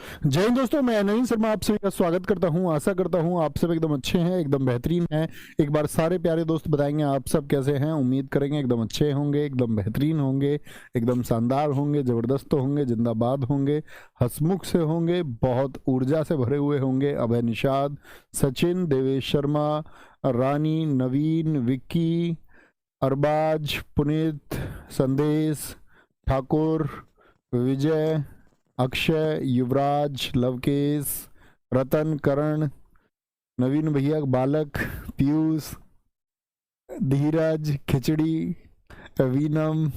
जय हिंद दोस्तों, मैं नवीन शर्मा आप सभी का स्वागत करता हूं। आशा करता हूं आप सब एकदम अच्छे हैं, एकदम बेहतरीन हैं। एक बार सारे प्यारे दोस्त बताएंगे आप सब कैसे हैं। उम्मीद करेंगे एकदम अच्छे होंगे, एकदम बेहतरीन होंगे, एकदम शानदार होंगे, ज़बरदस्त होंगे, जिंदाबाद होंगे, हंसमुख से होंगे, बहुत ऊर्जा से भरे हुए होंगे। अभय निषाद, सचिन, देवेश शर्मा, रानी, नवीन, विक्की, अरबाज, पुनीत, संदेश, ठाकुर, विजय, अक्षय, युवराज, लवकेश, रतन, करण, नवीन भैया, बालक, पीयूष, धीरज, खिचड़ी, वीनम,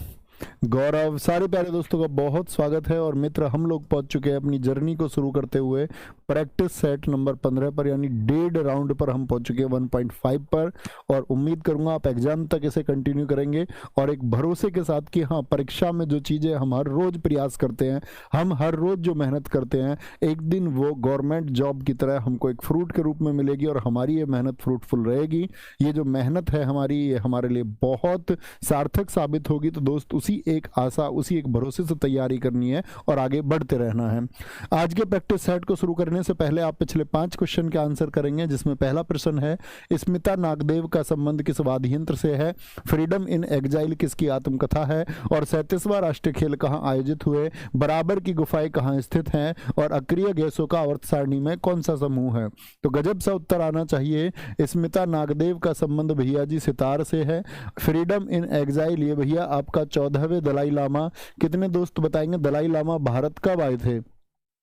गौरव, सारे प्यारे दोस्तों का बहुत स्वागत है। और मित्र, हम लोग पहुंच चुके हैं अपनी जर्नी को शुरू करते हुए प्रैक्टिस सेट नंबर 15 पर, यानी 1.5 राउंड पर हम पहुंच चुके हैं 1.5 पर। और उम्मीद करूंगा आप एग्जाम तक इसे कंटिन्यू करेंगे और एक भरोसे के साथ कि हाँ, परीक्षा में जो चीज़ें हम हर रोज प्रयास करते हैं, हम हर रोज जो मेहनत करते हैं, एक दिन वो गवर्नमेंट जॉब की तरह हमको एक फ्रूट के रूप में मिलेगी और हमारी ये मेहनत फ्रूटफुल रहेगी। ये जो मेहनत है हमारी, ये हमारे लिए बहुत सार्थक साबित होगी। तो दोस्त, उसी एक आशा, उसी एक भरोसे से तैयारी करनी है और आगे बढ़ते रहना है। आज के प्रैक्टिस सेट को शुरू करने से पहले आप पिछले 5 क्वेश्चन के आंसर करेंगे, जिसमें पहला प्रश्न है, स्मिता नागदेव का संबंध किस वाद्य यंत्र से है? फ्रीडम इन एग्जाइल किसकी आत्मकथा है? और 37वां राष्ट्रीय खेल कहां आयोजित हुए? बराबर की गुफाएं कहां स्थित हैं? और अक्रिय गैसों का आवर्त सारणी में कौन सा समूह है? तो गजब सा उत्तर आना चाहिए। स्मिता नागदेव का संबंध भैया जी सितार से है। फ्रीडम इन एग्जाइल, ये भैया आपका 14वें दलाई लामा। कितने दोस्त बताएंगे दलाई लामा भारत कब आए थे?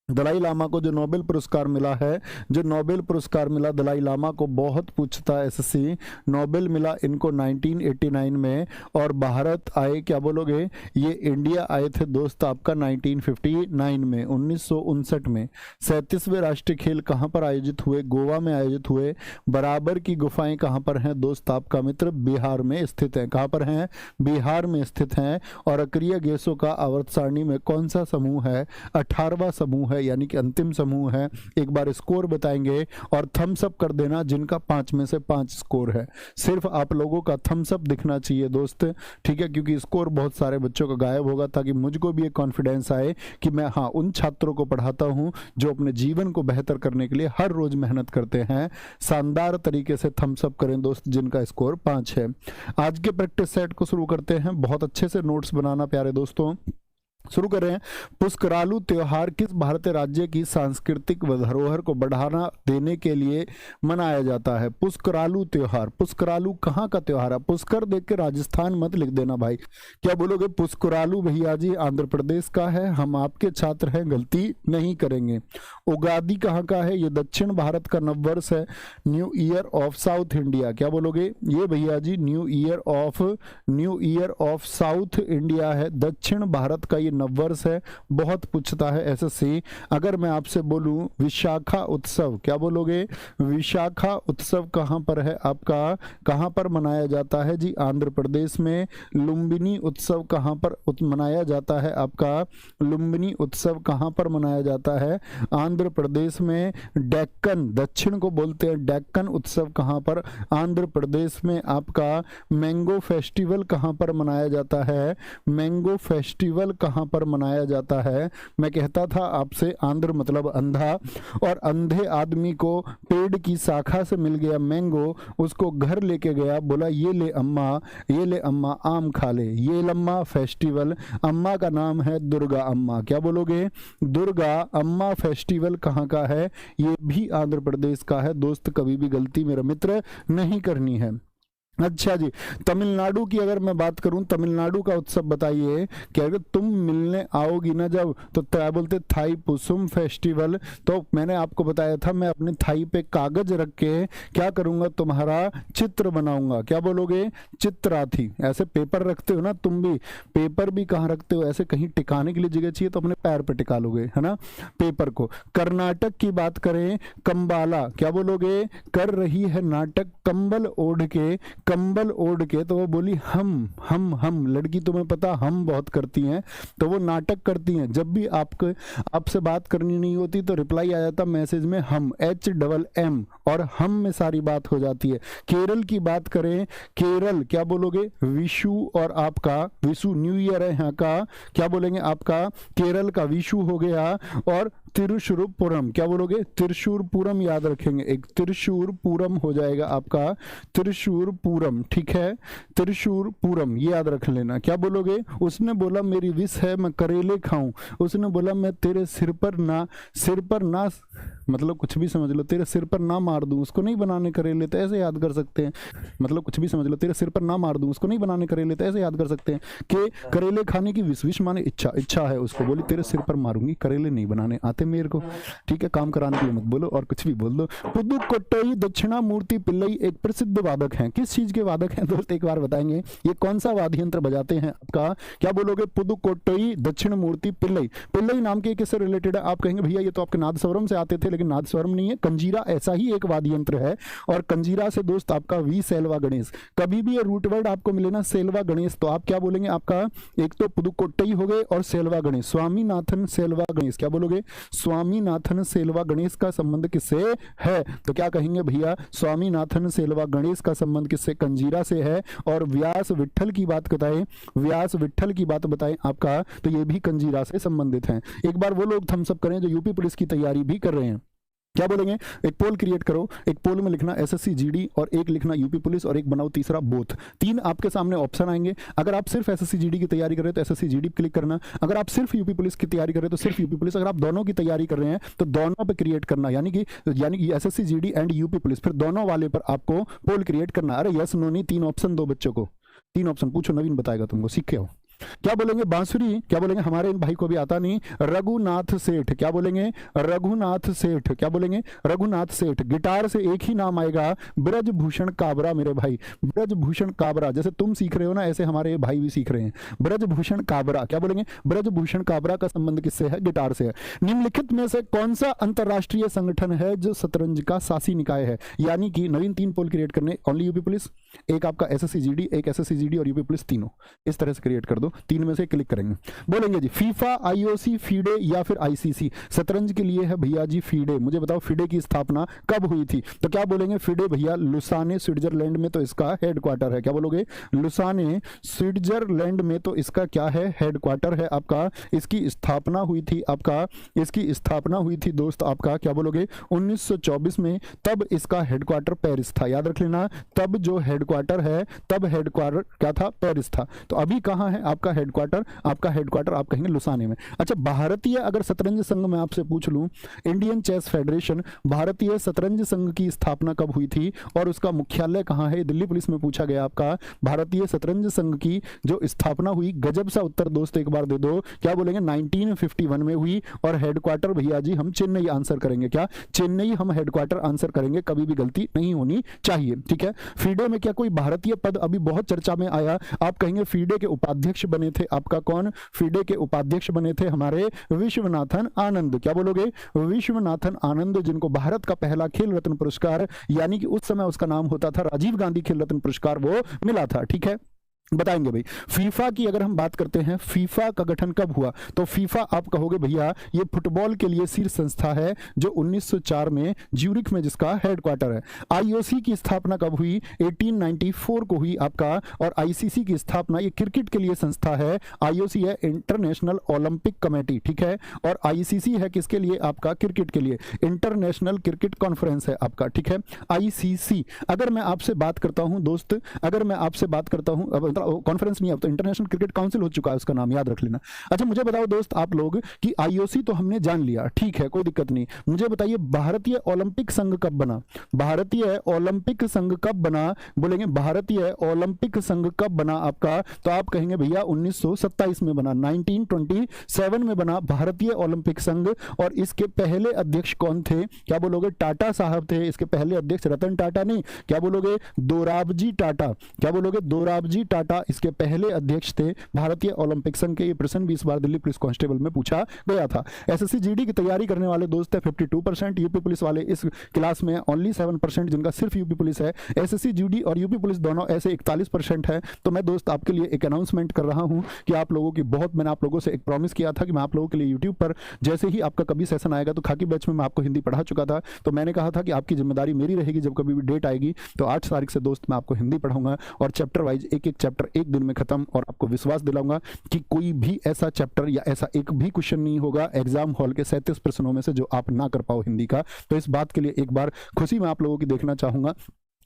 दलाई लामा को जो नोबेल पुरस्कार मिला है, जो नोबेल पुरस्कार मिला दलाई लामा को, बहुत पूछता है एसएससी, नोबेल मिला इनको 1989 में। और भारत आए, क्या बोलोगे? ये इंडिया आए थे दोस्त आपका 1959 में, 1959 में। 37वें राष्ट्रीय खेल कहाँ पर आयोजित हुए? गोवा में आयोजित हुए। बराबर की गुफाएं कहाँ पर हैं दोस्त आपका मित्र? बिहार में स्थित है। कहाँ पर हैं? बिहार में स्थित हैं। और अक्रिय गैसों का आवर्त सारणी में कौन सा समूह है? 18वां समूह है, यानी कि अंतिम समूह है। एक बार स्कोर बताएंगे और थम्स अप कर देना जिनका 5 में से 5 स्कोर है। सिर्फ आप लोगों का थम्स अप दिखना चाहिए दोस्त, ठीक है? क्योंकि स्कोर बहुत सारे बच्चों का गायब होगा, ताकि मुझको भी एक कॉन्फिडेंस आए कि मैं हाँ उन छात्रों को पढ़ाता हूं जो अपने जीवन को बेहतर करने के लिए हर रोज मेहनत करते हैं। शानदार तरीके से थम्स अप करें दोस्त जिनका स्कोर 5 है। आज के प्रैक्टिस सेट को शुरू करते हैं। बहुत अच्छे से नोट्स बनाना प्यारे दोस्तों। शुरू करें। पुष्करालू त्योहार किस भारतीय राज्य की सांस्कृतिक धरोहर को बढ़ावा देने के लिए मनाया जाता है? पुष्करालू त्योहार, पुष्करालू कहाँ का त्योहार है? पुष्कर देख के राजस्थान मत लिख देना भाई। क्या बोलोगे? पुष्करालू भैया जी आंध्र प्रदेश का है। हम आपके छात्र हैं, गलती नहीं करेंगे। उगादी कहाँ का है? ये दक्षिण भारत का नववर्ष है, new year of South India. क्या बोलोगे? ये भैया जी new year of South India है, दक्षिण भारत का ये नववर्ष है। बहुत पूछता है एसएससी। अगर मैं आपसे बोलूं विशाखा उत्सव, क्या बोलोगे? विशाखा उत्सव कहां पर है आपका? कहां पर मनाया जाता है जी? आंध्र प्रदेश में। लुम्बिनी उत्सव कहां पर मनाया जाता है आपका? लुम्बिनी उत्सव कहां पर मनाया जाता है? आंध्र प्रदेश में। डेक्कन, दक्षिण को बोलते हैं डेक्कन उत्सव कहां पर? आंध्र प्रदेश में। आपका मैंगो फेस्टिवल कहां पर मनाया जाता है? मैंगो फेस्टिवल कहां पर मनाया जाता है? मैं कहता था आपसे, आंध्र मतलब अंधा, और अंधे आदमी को पेड़ की शाखा से मिल गया मैंगो, उसको घर लेके गया, बोला ये ले अम्मा आम खा ले। ये लम्मा फेस्टिवल, अम्मा का नाम है दुर्गा अम्मा। क्या बोलोगे? दुर्गा अम्मा फेस्टिवल कहाँ का है? ये भी आंध्र प्रदेश का है दोस्त। कभी भी गलती मेरा मित्र नहीं करनी है। अच्छा जी, तमिलनाडु की अगर मैं बात करूं, तमिलनाडु का उत्सव बताइए कि अगर तुम मिलने आओगी ना जब, तो क्या बोलते? थाई पुसुम फेस्टिवल। तो मैंने आपको बताया था, मैं अपने थाई पे कागज रख के क्या करूंगा? तुम्हारा चित्र बनाऊंगा। क्या बोलोगे? चित्रार्थी। ऐसे पेपर रखते हो ना तुम भी, पेपर भी कहाँ रखते हो? ऐसे कहीं टिकाने के लिए जगह चाहिए तो अपने पैर पे टिका लोगे, है ना, पेपर को। कर्नाटक की बात करें, कंबाला, क्या बोलोगे? कर रही है नाटक कंबल ओढ़ के, कंबल ओढ़ के। तो वो बोली हम लड़की, तुम्हें पता हम बहुत करती हैं, तो वो नाटक करती हैं। जब भी आपसे बात करनी नहीं होती तो रिप्लाई आ जाता मैसेज में हम, HMM, और हम में सारी बात हो जाती है। केरल की बात करें, केरल क्या बोलोगे? विशु, और आपका विशु न्यू ईयर है यहाँ का, क्या बोलेंगे आपका? केरल का विशु हो गया। और त्रिशूरपुरम, क्या बोलोगे? त्रिशूरपुरम याद रखेंगे, एक त्रिशूरपुरम हो जाएगा आपका, त्रिशूरपुरम, ठीक है, त्रिशूरपुरम ये याद रख लेना। क्या बोलोगे? उसने बोला मेरी विश है मैं करेले खाऊं, उसने बोला मैं तेरे सिर पर ना मतलब कुछ भी समझ लो, तेरे सिर पर ना मार दूं उसको नहीं बनाने करेले, तो ऐसे याद कर सकते हैं। मतलब कुछ भी समझ लो, तेरे सिर पर ना मार दूं उसको नहीं बनाने करेले, तो ऐसे याद कर सकते हैं कि करेले खाने की विश माने इच्छा है उसको, बोली तेरे सिर पर मारूंगी, करेले नहीं बनाने आते मेरे को, ठीक है, काम कराने के लिए मत बोलो और कुछ भी बोल दो। पुदुकोट्टई दक्षिणामूर्ति पिल्लई एक प्रसिद्ध वादक हैं, किस चीज के वादक हैं दोस्त एक बार बताएंगे, ये कौन सा वाद्य यंत्र बजाते हैं आपका? क्या बोलोगे? पुदुकोट्टई दक्षिणामूर्ति पिल्लई, पिल्लई नाम के किससे रिलेटेड है? आप कहेंगे भैया ये तो आपके नादस्वरम से आते थे, लेकिन नादस्वरम नहीं है, कंजीरा ऐसा ही एक वाद्य यंत्र है, और कंजीरा से दोस्त आपका वी सेल्वा गणेश, कभी भी ये रूट वर्ड आपको मिले ना सेल्वा गणेश, तो आप क्या बोलेंगे? आपका एक तो पुदुकोट्टई हो गए और सेल्वा गणेश, स्वामीनाथन सेल्वा गणेश, क्या बोलोगे? स्वामीनाथन सेल्वा गणेश का संबंध किससे है? तो क्या कहेंगे भैया? स्वामीनाथन सेल्वा गणेश का संबंध किससे? कंजीरा से है। और व्यास विट्ठल की बात बताएं, व्यास विट्ठल की बात बताएं आपका, तो ये भी कंजीरा से संबंधित हैं। एक बार वो लोग थम्स अप करें जो यूपी पुलिस की तैयारी भी कर रहे हैं। क्या बोलेंगे? एक पोल क्रिएट करो, एक पोल में लिखना एसएससी जीडी और एक लिखना यूपी पुलिस और एक बनाओ तीसरा बोथ। तीन आपके सामने ऑप्शन आएंगे। अगर आप सिर्फ एसएससी जीडी की तैयारी कर रहे हैं तो एसएससी जीडी क्लिक करना, अगर आप सिर्फ यूपी पुलिस की तैयारी कर रहे हैं तो सिर्फ यूपी पुलिस, अगर आप दोनों की तैयारी कर रहे हैं तो दोनों पे क्रिएट करना, यानी कि SSC GD and UP police, फिर दोनों वाले पर आपको पोल क्रिएट करना। अरे यस नो नहीं, तीन ऑप्शन दो बच्चों को, तीन ऑप्शन पूछो, नवीन बताएगा तुमको, सीख के आओ। क्या बोलेंगे? बांसुरी, क्या बोलेंगे? हमारे इन भाई को भी आता नहीं। रघुनाथ सेठ, क्या बोलेंगे? रघुनाथ सेठ, क्या बोलेंगे? रघुनाथ सेठ। गिटार से एक ही नाम आएगा, ब्रजभूषण काबरा मेरे भाई, ब्रजभूषण काबरा, जैसे तुम सीख रहे हो ना ऐसे हमारे भाई भी सीख रहे हैं, ब्रजभूषण काबरा। क्या बोलेंगे? ब्रजभूषण काबरा का संबंध किससे है? गिटार से है। निम्नलिखित में से कौन सा अंतरराष्ट्रीय संगठन है जो शतरंज का शासी निकाय है? यानी कि नवीन तीन पोल क्रिएट करने, ओनली यूपी पुलिस, एक आपका एसएससी जीडी, एक एसएससी जीडी और यूपी पुलिस, तीनों इस तरह से क्रिएट कर दो, तीन में से क्लिक करेंगे। बोलेंगे जी फीफा, आईओसी, फीडे या फिर आईसीसी। शतरंज के लिए है भैया जी फीडे। मुझे बताओ फीडे की स्थापना कब हुई थी? तो क्या बोलेंगे? फीडे भैया लुसाने स्विट्जरलैंड में तो इसका हेडक्वार्टर है। क्या बोलोगे? लुसाने स्विट्जरलैंड में तो इसका क्या है? हेडक्वार्टर है आपका। इसकी स्थापना हुई थी आपका, इसकी स्थापना हुई थी दोस्त आपका, क्या बोलोगे? 1924 में, तब इसका हेडक्वार्टर पेरिस था। याद रख लेना, तब जो हेडक्वार्टर है, तब हेडक्वार्टर क्या था? पेरिस था। तो अभी कहां है आपका हेडक्वार्टर? आपका हेडक्वार्टर आप कहेंगे लुसाने में। अच्छा, भारतीय अगर शतरंज संघ में आपसे पूछ लूं, इंडियन चेस फेडरेशन, भारतीय शतरंज संघ की स्थापना कब हुई थी और उसका मुख्यालय कहां है? दिल्ली पुलिस में पूछा गया आपका। भारतीय शतरंज संघ की जो स्थापना हुई, गजब सा उत्तर दोस्त एक बार दे दो। क्या बोलेंगे? 1951 में हुई। और हेडक्वार्टर भैया जी हम चेन्नई आंसर करेंगे। क्या? चेन्नई हम हेडक्वार्टर आंसर करेंगे, कभी भी गलती नहीं होनी चाहिए, ठीक है। फीडे में क्या कोई भारतीय पद अभी बहुत चर्चा में आया? आप कहेंगे फीडे के उपाध्यक्ष बने थे आपका कौन? फीडे के उपाध्यक्ष बने थे हमारे विश्वनाथन आनंद। क्या बोलोगे? विश्वनाथन आनंद, जिनको भारत का पहला खेल रत्न पुरस्कार, यानी कि उस समय उसका नाम होता था राजीव गांधी खेल रत्न पुरस्कार, वो मिला था, ठीक है। बताएंगे भाई। फीफा की अगर हम बात करते हैं, फीफा का गठन कब हुआ? तो फीफा आप कहोगे भैया ये फुटबॉल के लिए शीर्ष संस्था है जो 1904 में ज्यूरिख में जिसका हेडक्वार्टर है। आईओसी की स्थापना कब हुई? 1894 को हुई आपका। और आईसीसी की स्थापना, ये क्रिकेट के लिए संस्था है। आईओसी है इंटरनेशनल ओलंपिक कमेटी, ठीक है। और आईसीसी है किसके लिए? आपका क्रिकेट के लिए, इंटरनेशनल क्रिकेट कॉन्फ्रेंस है आपका, ठीक है, आईसीसी। अगर मैं आपसे बात करता हूं दोस्त, अगर मैं आपसे बात करता हूं, कॉन्फ्रेंस नहीं, अब तो इंटरनेशनल क्रिकेट काउंसिल हो चुका है उसका नाम, याद रख लेना। अच्छा मुझे बताओ दोस्त आप लोग कि आईओसी तो हमने जान लिया, ठीक है, कोई दिक्कत नहीं। मुझे बताइए भारतीय ओलंपिक संघ कब बना? भारतीय ओलंपिक संघ कब बना? बोलेंगे भारतीय ओलंपिक संघ कब बना आपका? तो आप कहेंगे भैया 1927 में बना, 1927 में बना भारतीय ओलंपिक संघ। और इसके पहले अध्यक्ष कौन थे? क्या बोलोगे? टाटा साहब थे इसके पहले अध्यक्ष, रतन टाटा नहीं, क्या बोलोगे? दोराबजी टाटा। क्या बोलोगे? दोराबजी टाटा इसके पहले अध्यक्ष थे भारतीय ओलंपिक संघ के। ये प्रश्न भी इस बार दिल्ली पुलिस कांस्टेबल में पूछा गया था। एसएससी जीडी की तैयारी करने वाले दोस्त है 52%, यूपी पुलिस वाले इस क्लास में ओनली 7% जिनका सिर्फ यूपी पुलिस है। एसएससी जीडी और यूपी पुलिस दोनों ऐसे 41% है। तो मैं दोस्त आपके लिए एक अनाउंसमेंट कर रहा हूं कि आप लोगों की बहुत, मैंने आप लोगों से एक प्रॉमिस किया था कि मैं आप लोगों के लिए यूट्यूब पर जैसे ही आपका कभी सेशन आएगा, तो खाकी बैच में मैं आपको हिंदी पढ़ा चुका था, तो मैंने कहा था कि आपकी जिम्मेदारी मेरी रहेगी, जब कभी भी डेट आएगी तो 8 तारीख से दोस्त मैं आपको हिंदी पढ़ाऊंगा और चैप्टर वाइज एक एक चैप्टर चैप्टर एक दिन में खत्म, और आपको विश्वास दिलाऊंगा कि कोई भी ऐसा चैप्टर या ऐसा एक भी क्वेश्चन नहीं होगा एग्जाम हॉल के 37 प्रश्नों में से जो आप ना कर पाओ हिंदी का। तो इस बात के लिए एक बार खुशी मैं आप लोगों की देखना चाहूंगा,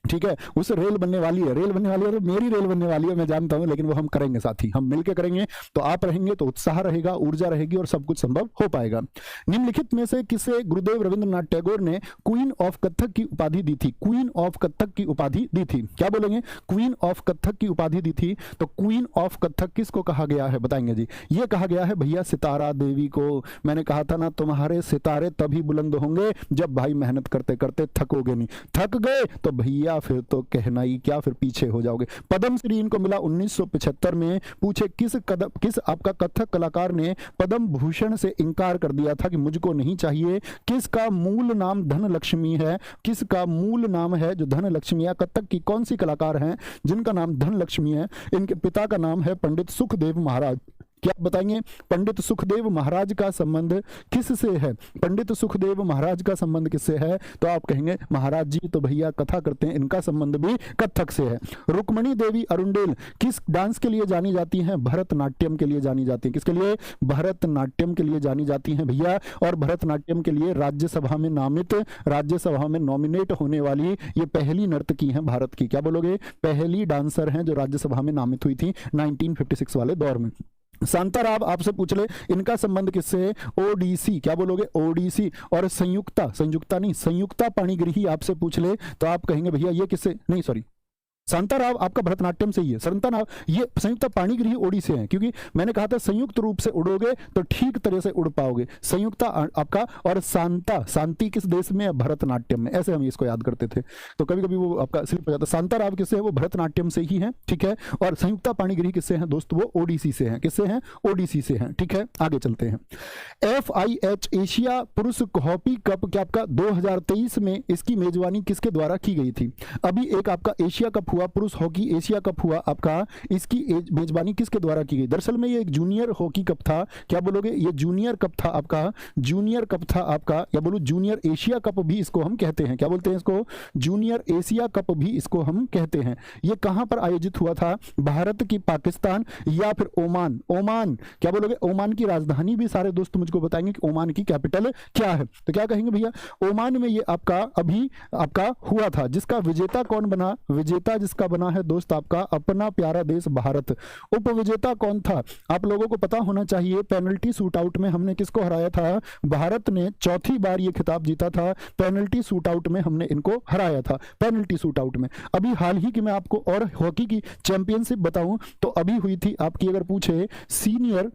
ठीक है। उस रेल बनने वाली है, रेल बनने वाली है, तो मेरी रेल बनने वाली है, मैं जानता हूं, लेकिन वो हम करेंगे साथी, हम मिलकर करेंगे। तो आप रहेंगे तो उत्साह रहेगा, ऊर्जा रहेगी और सब कुछ संभव हो पाएगा। निम्नलिखित में से किसे गुरुदेव रविंद्रनाथ टैगोर ने क्वीन ऑफ कथक की उपाधि दी थी? क्वीन ऑफ कथक की उपाधि दी थी, क्या बोलेंगे? क्वीन ऑफ कथक की उपाधि दी थी। तो क्वीन ऑफ कथक किसको कहा गया है बताएंगे जी? ये कहा गया है भैया सितारा देवी को। मैंने कहा था ना, तुम्हारे सितारे तभी बुलंद होंगे जब भाई मेहनत करते करते थकोगे नहीं। थक गए तो भैया फिर तो कहना ही क्या, फिर पीछे हो जाओगे। पद्मश्री इनको मिला 1975 में। पूछे किस आपका कथक कलाकार ने पद्म भूषण से इंकार कर दिया था कि मुझको नहीं चाहिए? किसका मूल नाम धनलक्ष्मी है? किसका मूल नाम है जो धनलक्ष्मी है? कथक की कौन सी कलाकार हैं जिनका नाम धनलक्ष्मी है? इनके पिता का नाम है पंडित सुखदेव महाराज। क्या बताएंगे? पंडित सुखदेव महाराज का संबंध किससे है? पंडित सुखदेव महाराज का संबंध किससे है? तो आप कहेंगे महाराज जी तो भैया कथा करते हैं, इनका संबंध भी कथक से है। रुक्मणी देवी अरुंडेल किस डांस के लिए जानी जाती हैं? भरतनाट्यम के लिए जानी जाती है। किसके लिए? भरतनाट्यम के लिए जानी जाती हैं भैया। और भरतनाट्यम के लिए राज्यसभा में नामित, राज्यसभा में नॉमिनेट होने वाली ये पहली नर्तकी हैं भारत की। क्या बोलोगे? पहली डांसर हैं जो राज्यसभा में नामित हुई थी 1956 वाले दौर में। शांताराम आपसे पूछ ले इनका संबंध किससे है? ओडिसी। क्या बोलोगे? ओडिसी। और संयुक्ता पाणिग्रही आपसे पूछ ले तो आप कहेंगे भैया ये किससे, नहीं सॉरी, शांताराम आपका भरतनाट्यम से ही है। शांताराम ये संयुक्ता पाणिग्रही ओडिसी है, क्योंकि मैंने कहा था संयुक्त रूप से उड़ोगे तो ठीक तरह से उड़ पाओगे। संयुक्ता आपका, और शांति किस देश में है? भरतनाट्यम में। ऐसे हम इसको याद करते थे, तो कभी कभी वो आपका स्लिप हो जाता है। शांताराम किससे है? वो भरतनाट्यम से ही है, ठीक है। और संयुक्ता पाणिग्रही किससे हैं दोस्त? वो ओडिसी से हैं। किससे हैं? ओडिसी से हैं, ठीक है। आगे चलते हैं। FIH एशिया पुरुष हॉकी कप क्या आपका 2023 में इसकी मेजबानी किसके द्वारा की गई थी? अभी एक आपका एशिया कप हुआ, पुरुष हॉकी एशिया कप हुआ आपका, इसकी मेजबानी किसके द्वारा की गई? दरअसल में ये एक जूनियर हॉकी कप था। क्या बोलोगे? ये जूनियर कप था आपका, जूनियर कप था आपका, या बोलो जूनियर एशिया कप भी इसको हम कहते हैं। क्या बोलते हैं इसको? जूनियर एशिया कप भी इसको हम कहते हैं। ये कहां पर आयोजित हुआ था? भारत की पाकिस्तान या फिर ओमान? ओमान। क्या बोलोगे? ओमान की राजधानी भी सारे दोस्त मुझको बताएंगे कि ओमान की कैपिटल क्या है। तो क्या कहेंगे भैया? ओमान में ये आपका अभी आपका हुआ था। जिसका विजेता कौन बना? विजेता जिसका बना है दोस्त आपका अपना प्यारा देश भारत। उपविजेता कौन था? आप लोगों को पता होना चाहिए। पेनल्टी शूट आउट में हमने किसको हराया था? भारत ने चौथी बार ये खिताब जीता था। पेनल्टी शूट आउट में हमने इनको हराया था, पेनल्टी शूट आउट में। अभी हाल ही की मैं आपको और हॉकी की चैंपियनशिप बताऊं तो अभी हुई थी आपकी, अगर पूछे सीनियर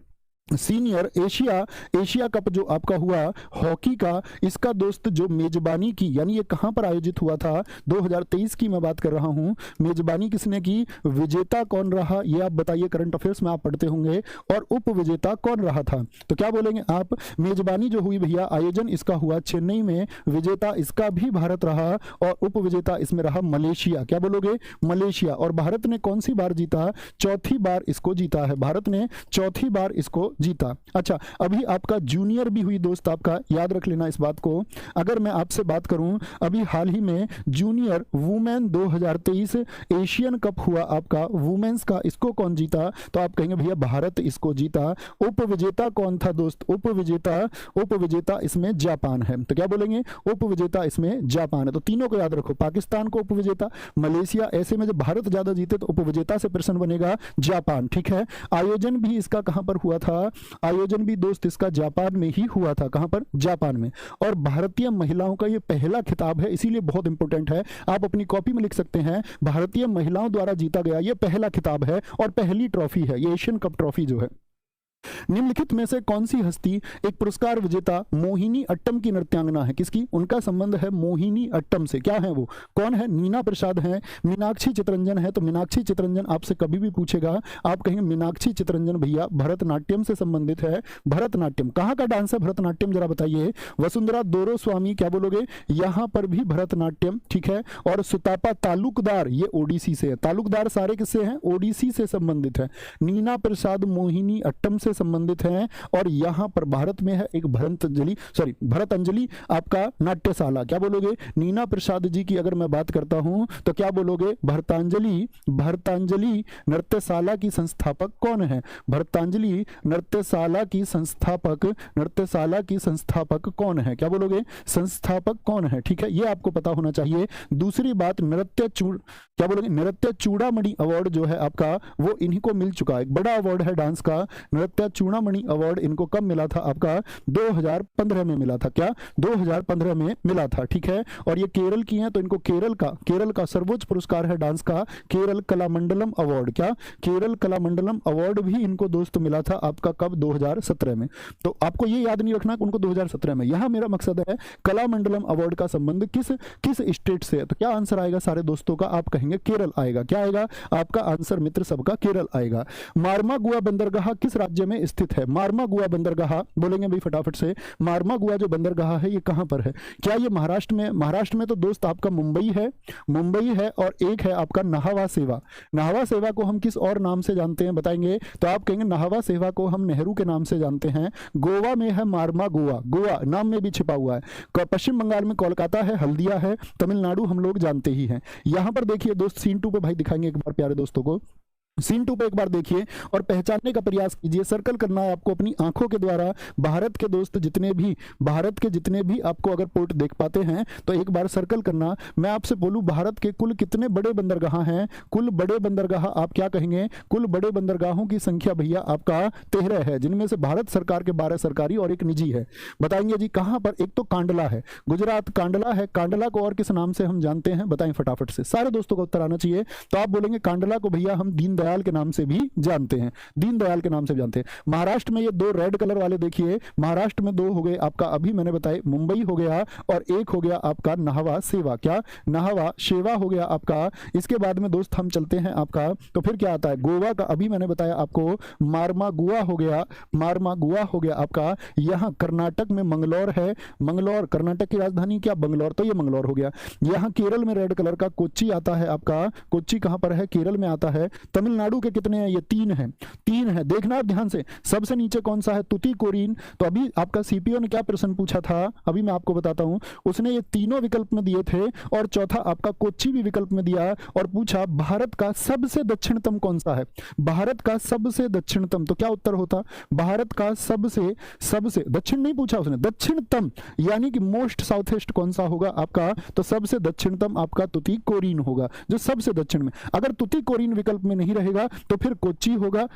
एशिया कप जो आपका हुआ हॉकी का, इसका दोस्त जो मेजबानी की, यानी ये कहां पर आयोजित हुआ था? 2023 की मैं बात कर रहा हूं। मेजबानी किसने की? विजेता कौन रहा ये आप बताइए, करंट अफेयर्स में आप पढ़ते होंगे। और उप विजेता कौन रहा था? तो क्या बोलेंगे आप? मेजबानी जो हुई भैया, आयोजन इसका हुआ चेन्नई में, विजेता इसका भी भारत रहा और उप विजेता इसमें रहा मलेशिया। क्या बोलोगे? मलेशिया। और भारत ने कौन सी बार जीता? चौथी बार इसको जीता है, भारत ने चौथी बार इसको जीता। अच्छा, अभी आपका जूनियर भी हुई दोस्त, आपका याद रख लेना इस बात को। अगर मैं आपसे बात करूं, अभी हाल ही में जूनियर वुमेन 2023 एशियन कप हुआ आपका वुमेन्स का, इसको कौन जीता? तो आप कहेंगे भैया भारत इसको जीता। उप विजेता कौन था दोस्त? उप विजेता इसमें जापान है। तो क्या बोलेंगे? उप विजेता इसमें जापान है। तो तीनों को याद रखो, पाकिस्तान को उप विजेता, मलेशिया, ऐसे में जब भारत ज्यादा जीते तो उप विजेता से प्रश्न बनेगा जापान, ठीक है। आयोजन भी इसका कहां पर हुआ था? आयोजन भी दोस्त इसका जापान में ही हुआ था। कहां पर? जापान में। और भारतीय महिलाओं का ये पहला खिताब है, इसीलिए बहुत इंपॉर्टेंट है। आप अपनी कॉपी में लिख सकते हैं, भारतीय महिलाओं द्वारा जीता गया ये पहला खिताब है और पहली ट्रॉफी है, ये एशियन कप ट्रॉफी जो है। निम्नलिखित में से कौन सी हस्ती एक पुरस्कार विजेता मोहिनी अट्टम की नृत्यांगना है? किसकी? उनका संबंध है मोहिनी अट्टम से। क्या है वो? कौन है? नीना प्रसाद है, मीनाक्षी चितरंजन है। तो मीनाक्षी चितरंजन आपसे कभी भी पूछेगा, आप कहेंगे मीनाक्षी चितरंजन भैया भरतनाट्यम से संबंधित है। भरतनाट्यम कहाँ का डांस है? भरतनाट्यम जरा बताइए। वसुंधरा दोरो स्वामी, क्या बोलोगे? यहां पर भी भरतनाट्यम, ठीक है। और सुतापा तालुकदार, ये ओडिसी से है। तालुकदार सारे किससे हैं? ओडिसी से संबंधित है। नीना प्रसाद मोहिनी अट्टम से संबंधित हैं। और यहाँ पर भारत में है एक भरतंजलि आपका नाट्यशाला। क्या बोलोगे? नीना प्रसाद जी की अगर मैं बात करता हूं तो क्या बोलोगे? भरतांजलि नृत्यशाला की संस्थापक कौन है? भरतांजलि नृत्यशाला की संस्थापक कौन है? क्या बोलोगे? संस्थापक कौन है? ठीक है, ये आपको पता होना चाहिए। दूसरी बात, क्या बोलोगे? नृत्य चूड़ामणि अवार्ड जो है आपका, वो इन्हीं को मिल चुका है। एक बड़ा अवार्ड है डांस का, नृत्य चूड़ामणि अवार्ड इनको कब मिला था? आपका 2015 में मिला था। क्या? 2015 में मिला था। ठीक है, और ये केरल की हैं तो इनको केरल का सर्वोच्च पुरस्कार है डांस का, केरल कलामंडलम अवार्ड। क्या? केरल कलामंडलम अवार्ड भी इनको दोस्त मिला था आपका कब? 2017 में। तो आपको ये याद नहीं रखना कि उनको 2017 में। यहां मेरा मकसद है कलामंडलम अवार्ड का संबंध किस स्टेट से है। तो क्या आंसर आएगा सारे दोस्तों का? आप कहेंगे केरल आएगा। क्या आएगा आपका आंसर मित्र सबका? केरल आएगा। मार्मागुआ बंदरगाह किस राज्य में स्थित है? मार्मागुआ बंदरगाह बोलेंगे भाई फटाफट से। मार्मागुआ जो बंदरगाह है ये कहां पर है? क्या ये महाराष्ट्र में? महाराष्ट्र में तो दोस्त आपका मुंबई है और एक है आपका नाहवा सेवा। नाहवा सेवा को हम किस और नाम से जानते हैं बताएंगे? तो आप कहेंगे नाहवा सेवा को हम नेहरू के नाम से जानते हैं। गोवा में है मार्मागुआ, गोवा नाम में भी छिपा हुआ है। पश्चिम बंगाल में कोलकाता है, हल्दिया है, तमिलनाडु हम लोग जानते ही हैं। यहां पर देखिए दोस्त, सीन 2 पे भाई दिखाएंगे एक बार प्यारे दोस्तों को। सीन 2 पे एक बार देखिए और पहचानने का प्रयास कीजिए। सर्कल करना है आपको अपनी आंखों के द्वारा। भारत के दोस्त जितने भी आपको अगर पोर्ट देख पाते हैं तो एक बार सर्कल करना। मैं आपसे बोलूं भारत के कुल कितने बड़े बंदरगाह हैं? कुल बड़े बंदरगाह आप क्या कहेंगे? कुल बड़े बंदरगाहों की संख्या भैया आपका 13 है, जिनमें से भारत सरकार के 12 सरकारी और एक निजी है। बताएंगे जी कहां पर? एक तो कांडला है, गुजरात कांडला है। कांडला को और किस नाम से हम जानते हैं बताएं फटाफट से, सारे दोस्तों को उत्तर आना चाहिए। तो आप बोलेंगे कांडला को भैया हम दीनदयाल के नाम से भी जानते हैं, दीनदयाल के नाम से जानते हैं। महाराष्ट्र में ये 2 रेड कलर वाले देखिए, महाराष्ट्र में 2 हो गए आपका, अभी मैंने बताए मुंबई हो गया और एक हो गया आपका नाहवा सेवा। क्या? नाहवा सेवा हो गया आपका। इसके बाद में दोस्त हम चलते हैं आपका, तो फिर क्या आता है? गोवा का अभी मैंने बताया आपको, मार्मागुआ हो गया आपका। यहाँ कर्नाटक में मंगलौर है, मंगलौर कर्नाटक की राजधानी क्या? बंगलौर, तो ये मंगलौर हो गया। यहाँ केरल में रेड कलर का कोच्चि आता है आपका। कोच्चि कहां पर है? केरल में आता है। तमिलनाडु के कितने हैं? ये 3 हैं, 3 है। देखना आप ध्यान से, सबसे नीचे कौन सा है? तुतीकोरिन। तो अभी आपका सीपीओ ने क्या प्रश्न पूछा था, अभी मैं आपको बताता हूं। उसने ये तीनों विकल्प में दिए थे और चौथा आपका कोच्चि भी विकल्प में दिया और पूछा भारत का सबसे दक्षिणतम कौन सा है? भारत का सबसे दक्षिणतम, तो क्या उत्तर होता? भारत का सबसे दक्षिण नहीं पूछा उसने, दक्षिणतम यानी कि मोस्ट साउथ ईस्ट कौन सा होगा आपका? तो सबसे दक्षिणतम आपका तुतीकोरिन होगा, जो सबसे दक्षिण में। अगर तुतीकोरिन विकल्प में नहीं रहेगा तो फिर कोच्चि होगा,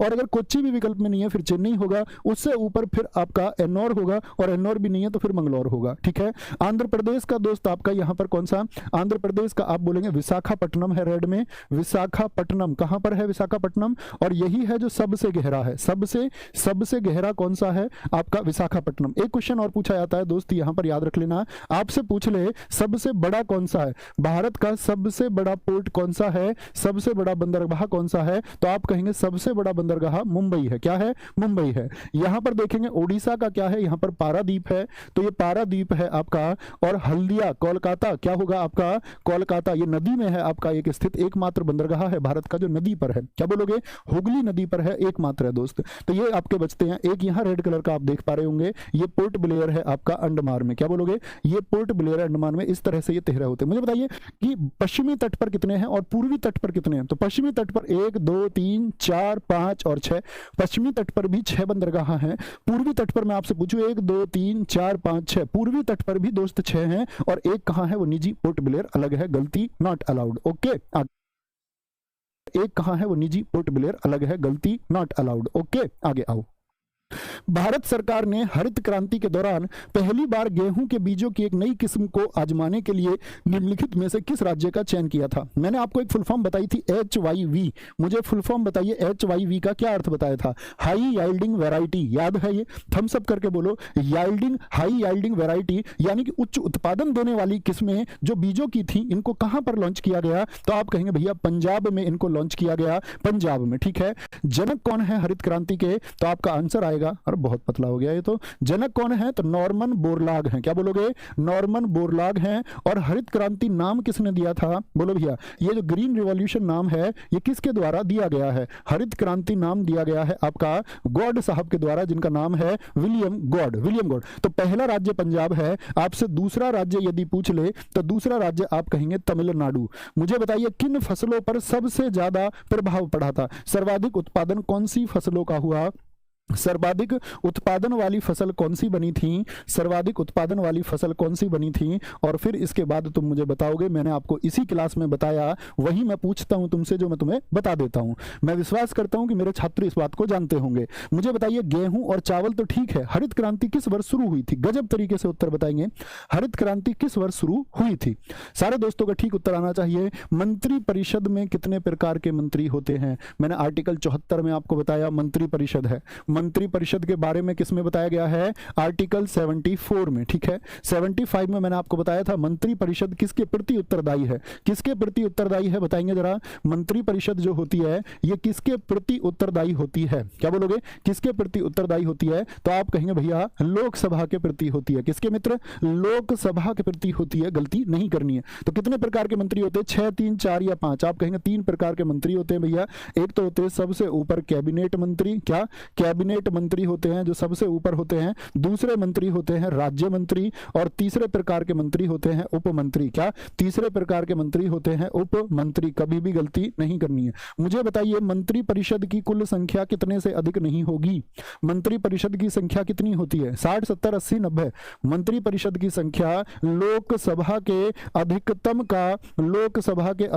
और अगर कोच्चि भी विकल्प में नहीं है फिर चेन्नई होगा, उससे ऊपर फिर आपका एन्नौर होगा, और एन्नौर भी नहीं है तो फिर मंगलौर होगा। ठीक है। आंध्र प्रदेश का दोस्त आपका यहां पर कौन सा? आंध्र प्रदेश का आप बोलेंगे विशाखापट्टनम है रेड में। विशाखापट्टनम कहां पर है? विशाखापट्टनम, और यही है जो सबसे गहरा है। सबसे गहरा कौन सा है आपका? विशाखापट्टनम। एक क्वेश्चन और पूछा जाता है दोस्त, यहां पर याद रख लेना, आपसे पूछ ले सबसे बड़ा कौन सा है? भारत का सबसे बड़ा पोर्ट कौन सा है? सबसे बड़ा बंदरगाह कौन सा है? तो आप कहेंगे सबसे बड़ा बंदरगाह मुंबई है। क्या है? मुंबई है। यहां पर देखेंगे ओडिशा का क्या है? यहां पर पारादीप है, तो ये पारादीप है आपका। और हल्दिया कोलकाता क्या होगा आपका? कोलकाता, ये नदी में है आपका एक स्थित एकमात्र बंदरगाह है भारत का जो नदी पर है। क्या बोलोगे? हुगली नदी पर है, एकमात्र है दोस्त। तो ये आपके बचते हैं। एक यहां रेड कलर का आप देख पा रहे होंगे, ये पोर्ट ब्लेयर है आपका अंडमान में। क्या बोलोगे? ये पोर्ट ब्लेयर है अंडमान में। इस तरह से ये 13 होते हैं। मुझे बताइए कि पश्चिमी तट पर कितने हैं और पूर्वी तट पर कितने हैं? तो पश्चिमी तट पर 1 2 3 4 5 और 6। पश्चिमी तट पर भी 6 बंदरगाह हैं। पूर्वी तट पर मैं आपसे पूछूं 1 2 3 4 5 6, पूर्वी तट पर भी दोस्त 6 हैं और एक कहां है? वो निजी पोर्ट ब्लेयर अलग है, गलती नॉट अलाउड। ओके, एक कहां है? वो निजी पोर्ट ब्लेयर अलग है, गलती नॉट अलाउड। ओके, आगे आओ। भारत सरकार ने हरित क्रांति के दौरान पहली बार गेहूं के बीजों की एक नई किस्म को आजमाने के लिए निम्नलिखित में से किस राज्य का चयन किया था? मैंने आपको एक फुल फॉर्म बताई थी HYV। मुझे फुल फॉर्म बताइए HYV का क्या अर्थ बताया था? High yielding variety. याद है ये? थम्स अप करके बोलो। याइल्डिंग, हाई याइल्डिंग वैरायटी यानी कि उच्च उत्पादन देने वाली किस्में जो बीजों की थी, इनको कहां पर लॉन्च किया गया? तो आप कहेंगे भैया पंजाब में इनको लॉन्च किया गया, पंजाब में। ठीक है। जनक कौन है हरित क्रांति के? तो आपका आंसर आएगा जाएगा। और बहुत पतला हो गया ये तो। जनक कौन है? तो नॉर्मन बोरलाग हैं। क्या बोलोगे? नॉर्मन बोरलाग हैं। और हरित क्रांति नाम किसने दिया था? बोलो भैया। ये जो ग्रीन रिवॉल्यूशन नाम है ये किसके द्वारा दिया गया है? हरित क्रांति नाम दिया गया है आपका गॉड साहब के द्वारा, जिनका नाम है विलियम गॉड। William God. तो पहला राज्य पंजाब है। आपसे दूसरा राज्य यदि पूछ ले तो दूसरा राज्य आप कहेंगे तमिलनाडु। मुझे बताइए किन फसलों पर सबसे ज्यादा प्रभाव पड़ा था? सर्वाधिक उत्पादन कौन सी फसलों का हुआ? सर्वाधिक उत्पादन वाली फसल कौन सी बनी थी? सर्वाधिक उत्पादन वाली फसल कौन सी बनी थी? और फिर इसके बाद तुम मुझे बताओगे। मैंने आपको इसी क्लास में बताया, वही मैं पूछता हूं तुमसे जो मैं तुम्हें बता देता हूं। मैं विश्वास करता हूं कि मेरे छात्र इस बात को जानते होंगे। मुझे बताइए गेहूं और चावल तो ठीक है, हरित क्रांति किस वर्ष शुरू हुई थी? गजब तरीके से उत्तर बताएंगे। हरित क्रांति किस वर्ष शुरू हुई थी? सारे दोस्तों का ठीक उत्तर आना चाहिए। मंत्री परिषद में कितने प्रकार के मंत्री होते हैं? मैंने आर्टिकल 74 में आपको बताया मंत्री परिषद है। मंत्री परिषद के बारे में किसमें बताया गया है? आर्टिकल 74 में। ठीक है। 75 में मैंने आपको बताया था मंत्री परिषद किसके प्रति उत्तरदायी है? किसके प्रति उत्तरदायी है बताएंगे जरा। मंत्री परिषद जो होती है ये किसके प्रति उत्तरदायी होती है? क्या बोलोगे? किसके प्रति उत्तरदायी होती है? तो आप कहेंगे भैया लोकसभा के प्रति होती है। किसके मित्र? लोकसभा के प्रति होती है। गलती नहीं करनी है। तो कितने प्रकार के मंत्री होते हैं? 6, 3, 4 या 5? आप कहेंगे 3 प्रकार के मंत्री होते हैं भैया। एक तो होते हैं सबसे ऊपर कैबिनेट मंत्री। क्या? कैबिनेट मंत्री होते हैं जो सबसे ऊपर होते हैं। दूसरे मंत्री होते हैं राज्य मंत्री। और तीसरे प्रकार के मंत्री होते हैं उप मंत्री। क्या? तीसरे प्रकार के मंत्री होते हैं उप मंत्री। कभी भी गलती नहीं करनी है। मुझे बताइए मंत्री परिषद की कुल संख्या कितने से अधिक नहीं होगी? मंत्री परिषद की संख्या कितनी होती है? 60, 70, 80, 90? मंत्री परिषद की संख्या लोकसभा के अधिकतम का लोकसभा के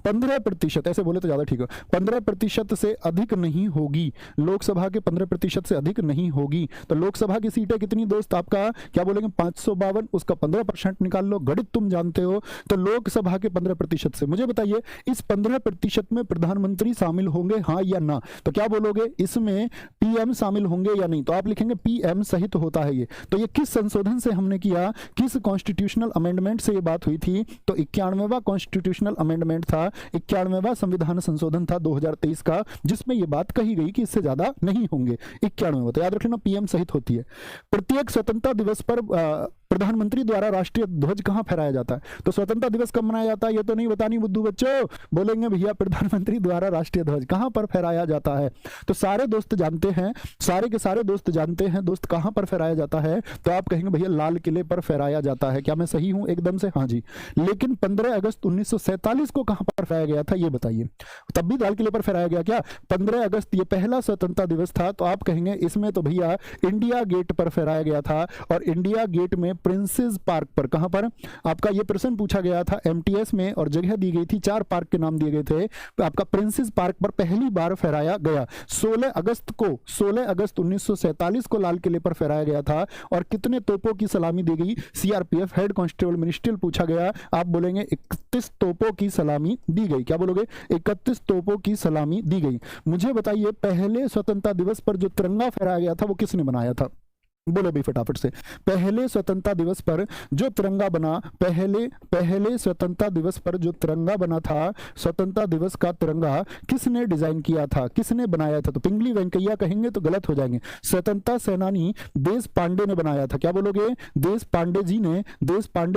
15%, ऐसे बोले तो ज्यादा ठीक है, 15% से अधिक नहीं होगी। लोकसभा के 15% से अधिक नहीं होगी। तो लोकसभा की सीटें कितनी दोस्त? आपका क्या बोलेंगे? 552। उसका 15% निकाल लो। गणित तुम जानते हो। तो लोकसभा के 15% से मुझे बताइए इस 15% में प्रधानमंत्री शामिल होंगे, हाँ या ना? तो क्या बोलोगे? इसमें पीएम शामिल होंगे या नहीं? तो आप लिखेंगे पीएम सहित होता है ये। तो ये किस संशोधन से हमने किया? किस कॉन्स्टिट्यूशनल अमेंडमेंट से ये बात हुई थी? तो 91वां कॉन्स्टिट्यूशनल अमेंडमेंट था, 91वां संविधान संशोधन था 2023 का, जिसमें यह बात कही गई कि इससे ज्यादा नहीं होंगे। 91वां। तो याद रख लेना पीएम सहित होती है। प्रत्येक स्वतंत्रता दिवस पर प्रधानमंत्री द्वारा राष्ट्रीय ध्वज कहां फहराया जाता है? तो स्वतंत्रता दिवस कब मनाया जाता है ये तो नहीं बतानी बुद्धू बच्चों। बोलेंगे भैया प्रधानमंत्री द्वारा राष्ट्रीय ध्वज कहां पर फहराया जाता है? तो सारे दोस्त जानते हैं, सारे के सारे दोस्त जानते हैं दोस्त कहां पर फहराया जाता है। तो आप कहेंगे भैया लाल किले पर फहराया जाता है। क्या मैं सही हूं एकदम से? हाँ जी। लेकिन 15 अगस्त 1947 को कहां पर फहराया गया था ये बताइए। तब भी लाल किले पर फहराया गया क्या? 15 अगस्त ये पहला स्वतंत्रता दिवस था। तो आप कहेंगे इसमें तो भैया इंडिया गेट पर फहराया गया था। और इंडिया गेट में प्रिंसेस पार्क पर, कहां पर? आपका ये प्रश्न पूछा गया था एमटीएस में और जगह दी गई थी, 4 पार्क के नाम दिए गए थे। आपका प्रिंसेस पार्क पर पहली बार फहराया गया। 16 अगस्त 1947 को लाल किले पर फहराया गया था। और कितने तोपों की सलामी दी गई? सीआरपीएफ हेड कांस्टेबल मिनिस्ट्रियल पूछा गया। आप बोलेंगे 31 तोपों की सलामी दी गई। क्या बोलोगे? 31 तोपों की सलामी दी गई। मुझे बताइए पहले स्वतंत्रता दिवस पर जो तिरंगा फहराया गया था वो किसने बनाया था? बोलो भाई फटाफट से। पहले स्वतंत्रता दिवस पर जो तिरंगा बना, पहले स्वतंत्रता दिवस पर जो तिरंगा बना था, स्वतंत्रता दिवस का तिरंगा किसने डिजाइन किया था? किसने बनाया था? तो पिंगली वेंकैया कहेंगे तो गलत हो जाएंगे। स्वतंत्रता सेनानी देश पांडे ने बनाया था। क्या बोलोगे? देश पांडे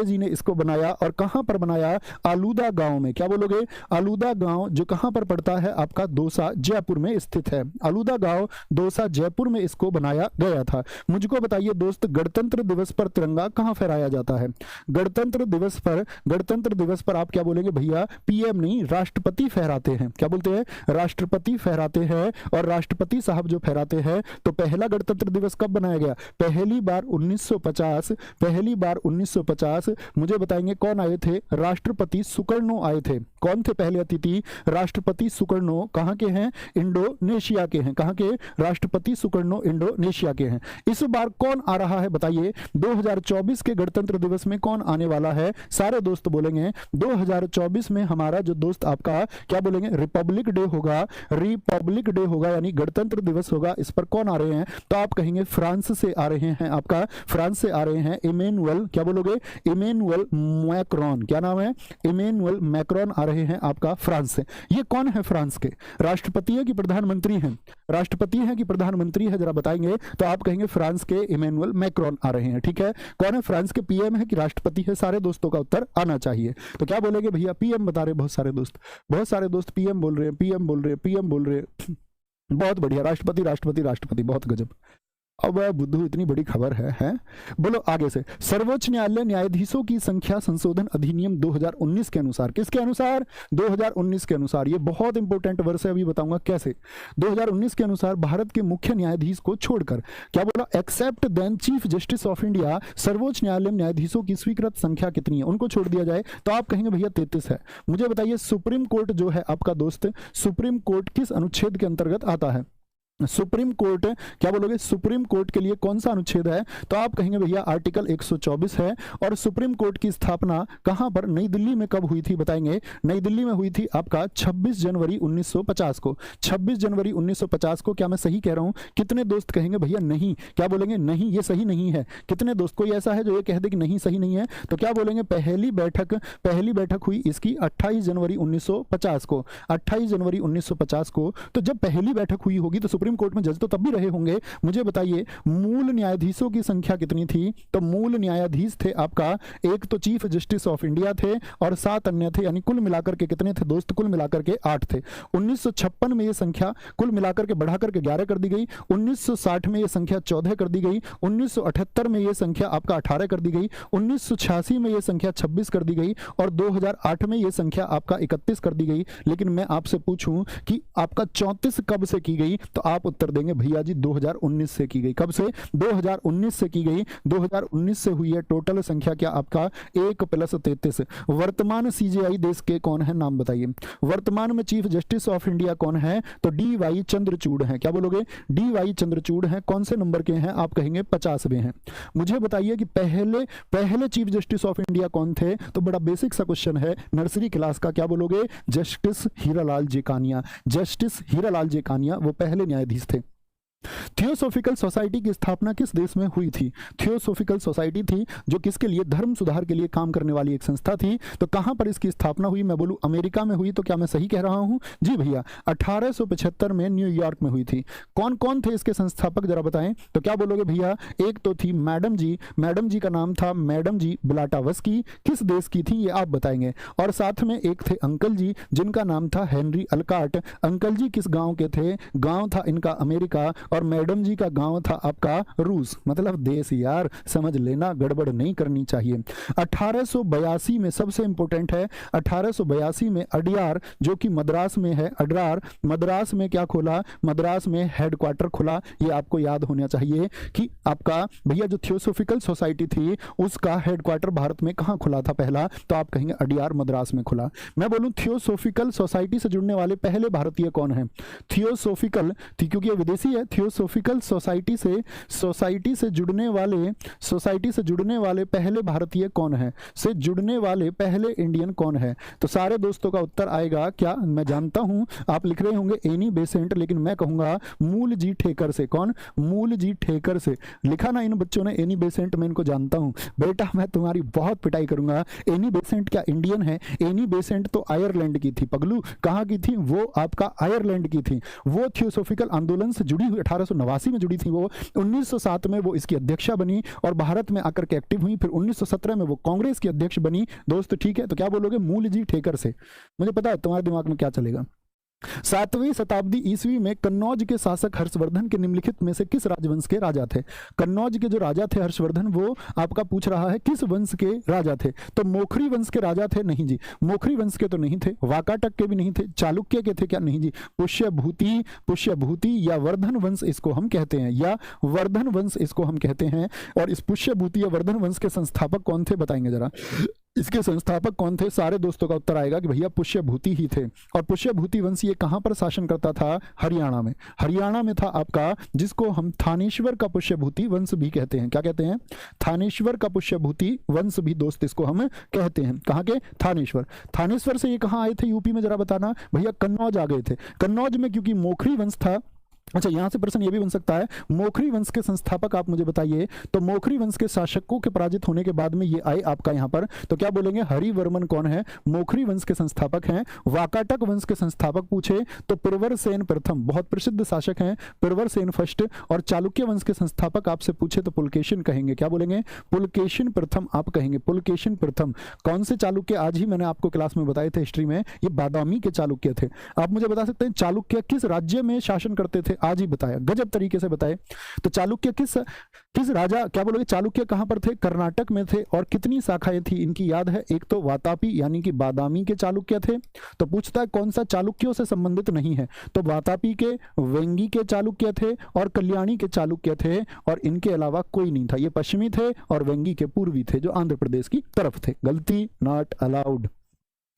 जी ने इसको बनाया। और कहां पर बनाया? आलूदा गांव में। क्या बोलोगे? आलूदा गांव जो कहां पर पड़ता है? आपका दौसा जयपुर में स्थित है। आलूदा गांव दौसा जयपुर में इसको बनाया गया था। मुझको बताइए दोस्त गणतंत्र दिवस पर तिरंगा कहां फहराया जाता है? गणतंत्र दिवस पर आप क्या बोलेंगे भैया? पीएम नहीं राष्ट्रपति फहराते हैं। क्या बोलते हैं? राष्ट्रपति फहराते हैं। और राष्ट्रपति साहब जो फहराते हैं। तो पहला गणतंत्र दिवस कब बनाया गया? पहली बार 1950। मुझे बताएंगे कौन आए थे? राष्ट्रपति सुकर्णो आए थे। कौन थे पहले अतिथि? राष्ट्रपति सुकर्णो। कहां के हैं? इंडोनेशिया के हैं। कहां के? राष्ट्रपति सुकर्णो इंडोनेशिया के हैं। इस बार बार कौन आ रहा है बताइए? 2024 के गणतंत्र दिवस में कौन आने वाला है? सारे दोस्त बोलेंगे 2024 में हमारा जो दोस्त आपका क्या बोलेंगे? रिपब्लिक डे होगा, रिपब्लिक डे होगा यानी गणतंत्र दिवस होगा। इस पर कौन आ रहे हैं? तो आप कहेंगे फ्रांस से आ रहे हैं, आपका फ्रांस से आ रहे हैं इमैनुअल, क्या बोलोगे? इमैनुअल मैक्रोन, क्या नाम है? इमैनुअल मैक्रोन आ रहे हैं आपका फ्रांस से। ये कौन है फ्रांस के? राष्ट्रपति है कि प्रधानमंत्री हैं? राष्ट्रपति है कि प्रधानमंत्री है, जरा बताएंगे। तो आप कहेंगे फ्रांस के इमैनुअल मैक्रोन आ रहे हैं, ठीक है। कौन है? फ्रांस के पीएम है कि राष्ट्रपति है? सारे दोस्तों का उत्तर आना चाहिए। तो क्या बोलेंगे भैया? पीएम बता रहे बहुत सारे दोस्त, बहुत सारे दोस्त पीएम बोल रहे हैं, पीएम बोल रहे हैं, पीएम बोल रहे हैं। बहुत बढ़िया, राष्ट्रपति राष्ट्रपति राष्ट्रपति, बहुत गजब। अब बुद्धू इतनी बड़ी खबर है? बोलो आगे से। सर्वोच्च न्यायालय न्यायाधीशों की संख्या संशोधन अधिनियम 2019 के अनुसार, किसके अनुसार? 2019 के अनुसार। ये बहुत इंपॉर्टेंट वर्ष है, अभी बताऊंगा कैसे। 2019 के अनुसार भारत के मुख्य न्यायाधीश को छोड़कर, क्या बोला? Except then chief justice of India, सर्वोच्च न्यायालय में न्यायाधीशों की स्वीकृत संख्या कितनी है? उनको छोड़ दिया जाए तो आप कहेंगे भैया 33 है। मुझे बताइए सुप्रीम कोर्ट जो है आपका दोस्त, सुप्रीम कोर्ट किस अनुच्छेद के अंतर्गत आता है? सुप्रीम कोर्ट, क्या बोलोगे? सुप्रीम कोर्ट के लिए कौन सा अनुच्छेद है? तो आप कहेंगे भैया आर्टिकल 124 है। और सुप्रीम कोर्ट की स्थापना कहां पर? नई दिल्ली में कब हुई थी बताएंगे? नई दिल्ली में हुई थी आपका 26 जनवरी 1950 को। 26 जनवरी 1950 को। क्या मैं सही कह रहा हूं? कितने दोस्त कहेंगे भैया नहीं? क्या बोलेंगे? नहीं, ये सही नहीं है। कितने दोस्त? कोई ऐसा है जो ये कह दे कि नहीं सही नहीं है? तो क्या बोलेंगे? पहली बैठक हुई इसकी 28 जनवरी 1950 को। 28 जनवरी 1950 को। तो जब पहली बैठक हुई होगी तो सुप्रीम कोर्ट में जज तो तब भी रहे होंगे। मुझे बताइए मूल न्यायाधीशों की संख्या कितनी थी? तो मूल न्यायाधीश थे आपका, एक तो चीफ जस्टिस ऑफ इंडिया थे और 7 अन्य थे, यानी कुल मिलाकर के कितने थे दोस्त? कुल मिलाकर के 8 थे। 1956 में ये संख्या कुल मिलाकर के बढ़ाकर के 11 कर दी गई। 1960 में ये संख्या 14 कर दी गई। 1978 में ये संख्या आपका 18 कर दी गई। 1986 में ये संख्या 26 कर दी गई और 2008 में ये संख्या आपका 31 कर दी गई। लेकिन मैं आपसे पूछूं कि आपका 34 कब से की गई? तो आप उत्तर देंगे भैया जी 2019 से की गई। कब से? 2019 से की गई। 2019 से हुई है टोटल संख्या क्या आपका? 1 + 33। वर्तमान सीजेआई देश के कौन है? नाम बताइए। वर्तमान में चीफ जस्टिस ऑफ इंडिया कौन है? तो DY चंद्रचूड़ है। क्या बोलोगे? DY चंद्रचूड़ है। कौन से नंबर के हैं? आप कहेंगे 50वें हैं। मुझे बताइए कि पहले चीफ जस्टिस ऑफ इंडिया कौन थे? तो बड़ा बेसिक सा क्वेश्चन है, नर्सरी क्लास का। क्या बोलोगे? जस्टिस हीरालाल जेकानिया। जस्टिस हीरालाल जेकानिया वो पहले न्यायाधीश थे। थियोसॉफिकल सोसाइटी की स्थापना किस देश में हुई थी? थियोसॉफिकल सोसाइटी थी जो किसके लिए? धर्म सुधार के लिए काम करने वाली एक संस्था थी। तो कहां पर इसकी स्थापना हुई? मैं बोलूं अमेरिका में हुई। तो क्या मैं सही कह रहा हूं? जी भैया 1875 में न्यूयॉर्क में हुई थी। कौन कौन थे इसके संस्थापक जरा बताएं? तो क्या बोलोगे भैया? एक तो थी मैडम जी का नाम था मैडम जी ब्लाटावस्की। किस देश की थी ये आप बताएंगे। और साथ में एक थे अंकल जी जिनका नाम था हेनरी अलकाट। अंकल जी किस गांव के थे? गांव था इनका अमेरिका और मैडम जी का गांव था आपका रूस। मतलब देश यार समझ लेना, गड़बड़ नहीं करनी चाहिए। 1882 में सबसे इंपॉर्टेंट है, 1882 में अडियार जो कि मद्रास में है, अडरार मद्रास में क्या खोला? मद्रास में हेडक्वार्टर खुला। ये आपको याद होना चाहिए कि आपका भैया जो थियोसॉफिकल सोसाइटी थी उसका हेडक्वार्टर भारत में कहां खुला था पहला? तो आप कहेंगे अडियार मद्रास में खुला। मैं बोलूं थियोसॉफिकल सोसाइटी से जुड़ने वाले पहले भारतीय कौन है? थियोसॉफिकल क्योंकि ये विदेशी है। थियोसॉफिकल सोसाइटी से जुड़ने वाले पहले भारतीय कौन है? से जुड़ने वाले पहले इंडियन कौन है? तो सारे दोस्तों का उत्तर आएगा क्या? मैं जानता हूं आप लिख रहे होंगे एनी बेसेंट, लेकिन मैं कहूंगा मूल जी ठेकर से। कौन? मूल जी ठेकर से। लिखा ना इन बच्चों ने एनी बेसेंट, मैं इनको जानता हूं। बेटा मैं तुम्हारी बहुत पिटाई करूंगा। एनी बेसेंट क्या इंडियन है? एनी बेसेंट तो आयरलैंड की थी पगलू। कहां की थी वो? आपका आयरलैंड की थी। वो थियोसॉफिकल आंदोलन से जुड़ी हुई 1889 में जुड़ी थी वो। 1907 में वो इसकी अध्यक्षा बनी और भारत में आकर के एक्टिव हुई। फिर 1917 में वो कांग्रेस की अध्यक्ष बनी। दोस्त ठीक है? तो क्या बोलोगे? मूल जी ठेकर से। मुझे पता है तुम्हारे दिमाग में क्या चलेगा। 7वीं शताब्दी ईस्वी में कन्नौज के शासक हर्षवर्धन के निम्नलिखित में से किस राजवंश के राजा थे? कन्नौज के जो राजा थे हर्षवर्धन, वो आपका पूछ रहा है किस वंश के राजा थे? तो मोखरी वंश के राजा थे? नहीं जी, मोखरी वंश के तो नहीं थे। वाकाटक के भी नहीं थे। चालुक्य के थे क्या? नहीं जी। पुष्यभूति या वर्धन वंश इसको हम कहते हैं, या वर्धन वंश इसको हम कहते हैं। और इस पुष्यभूति या वर्धन वंश के संस्थापक कौन थे बताएंगे जरा? इसके संस्थापक कौन थे? सारे दोस्तों का उत्तर आएगा कि भैया पुष्यभूति ही थे। और पुष्यभूति वंश ये कहां पर शासन करता था? हरियाणा में। हरियाणा में था आपका, जिसको हम थानेश्वर का पुष्यभूति वंश भी कहते हैं। क्या कहते हैं? थानेश्वर का पुष्यभूति वंश भी दोस्त इसको हम कहते हैं। कहां के? थानेश्वर। थानेश्वर से ये कहां आए थे यूपी में, जरा बताना भैया। कन्नौज आ गए थे। कन्नौज में क्योंकि मोखरी वंश था। अच्छा, यहां से प्रश्न ये भी बन सकता है, मोखरी वंश के संस्थापक आप मुझे बताइए। तो मोखरी वंश के शासकों के पराजित होने के बाद में ये आए आपका यहां पर, तो क्या बोलेंगे? हरिवर्मन कौन है? मोखरी वंश के संस्थापक हैं। वाकाटक वंश के संस्थापक पूछे तो पुरवरसेन प्रथम, बहुत प्रसिद्ध शासक हैं, पुरवरसेन फर्स्ट। और चालुक्य वंश के संस्थापक आपसे पूछे तो पुलकेशिन कहेंगे। क्या बोलेंगे? पुलकेशिन प्रथम आप कहेंगे। पुलकेशिन प्रथम। कौन से चालुक्य? आज ही मैंने आपको क्लास में बताए थे हिस्ट्री में, ये बादामी के चालुक्य थे। आप मुझे बता सकते हैं चालुक्य किस राज्य में शासन करते थे? आज ही बताया, गजब तरीके से बताए। तो चालुक्य किस राजा, क्या बोलोगे? चालुक्य कहां पर थे? कर्नाटक में थे। और कितनी शाखाएं थी इनकी याद है? एक तो वातापी यानी कि बादामी के चालुक्य थे। तो पूछता है कौन सा चालुक्यों से संबंधित नहीं है? तो वातापी के, वेंगी के चालुक्य थे और कल्याणी के चालुक्य थे। और इनके अलावा कोई नहीं था। ये पश्चिमी थे और वेंगी के पूर्वी थे, जो आंध्र प्रदेश की तरफ थे। गलती, नॉट अलाउड।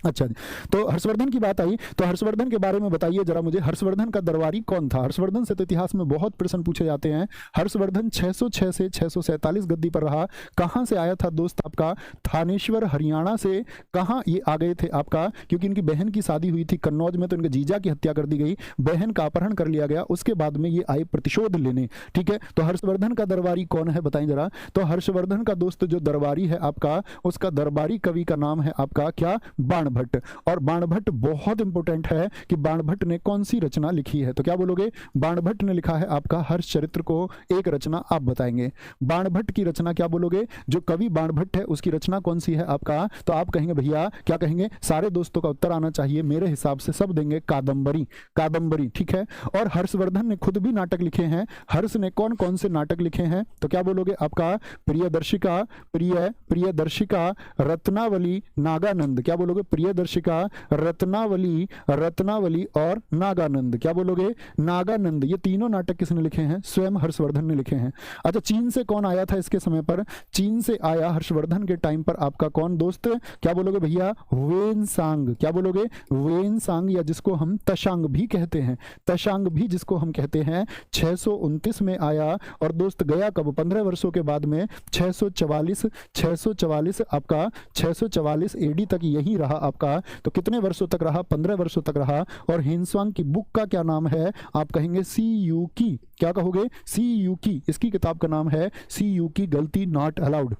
अच्छा, तो हर्षवर्धन की बात आई, तो हर्षवर्धन के बारे में बताइए जरा मुझे। हर्षवर्धन का दरबारी कौन था? हर्षवर्धन से तो इतिहास में बहुत प्रश्न पूछे जाते हैं। हर्षवर्धन 606 से 647 गद्दी पर रहा। कहां से आया था दोस्त आपका? थानेश्वर, हरियाणा से। कहां ये आ गए थे आपका? क्योंकि इनकी बहन की शादी हुई थी कन्नौज में, तो इनके जीजा की हत्या कर दी गई, बहन का अपहरण कर लिया गया। उसके बाद में ये आए प्रतिशोध लेने। ठीक है, तो हर्षवर्धन का दरबारी कौन है बताएं जरा। तो हर्षवर्धन का दोस्त जो दरबारी है आपका, उसका दरबारी कवि का नाम है आपका क्या? बाण भट्ट। और बाणभट्ट बहुत इंपॉर्टेंट है कि बाणभट्ट ने कौन सी रचना लिखी है? तो क्या बोलोगे? बाणभट्ट ने लिखा है आपका हर्षचरित्र को। एक रचना आप बताएंगे। बाणभट्ट की रचना क्या बोलोगे? जो कवि बाणभट्ट है उसकी रचना कौन सी है आपका? तो आप कहेंगे भैया, क्या कहेंगे? सारे दोस्तों का उत्तर आना चाहिए मेरे हिसाब से, सब देंगे कादम्बरी। कादम्बरी, ठीक है। और हर्षवर्धन ने खुद भी नाटक लिखे हैं। हर्ष ने कौन कौन से नाटक लिखे हैं? तो क्या बोलोगे आपका? प्रियदर्शिका, प्रियदर्शिका, रत्नावली, नागानंद। क्या बोलोगे? प्रियदर्शिका, रत्नावली, रत्नावली और नागानंद। क्या बोलोगे? नागानंद। ये तीनों नाटक किसने लिखे हैं? स्वयं हर्षवर्धन ने लिखे हैं। अच्छा, चीन से कौन आया था इसके समय पर? चीन से आया हर्षवर्धन के टाइम पर आपका कौन दोस्त? क्या बोलोगे भैया? वेनसांग। क्या बोलोगे? वेनसांग, या जिसको हम तशांग भी कहते हैं। तशांग भी जिसको हम कहते हैं, 629 में आया। और दोस्त गया कब? 15 वर्षों के बाद में 644 आपका 644 एडी तक यही रहा आपका। तो कितने वर्षों तक रहा? 15 वर्षों तक रहा। और हिंसवांग की बुक का क्या नाम है? आप कहेंगे सी यू की। क्या कहोगे? सी यू की। इसकी किताब का नाम है सी यू की। गलती, नॉट अलाउड।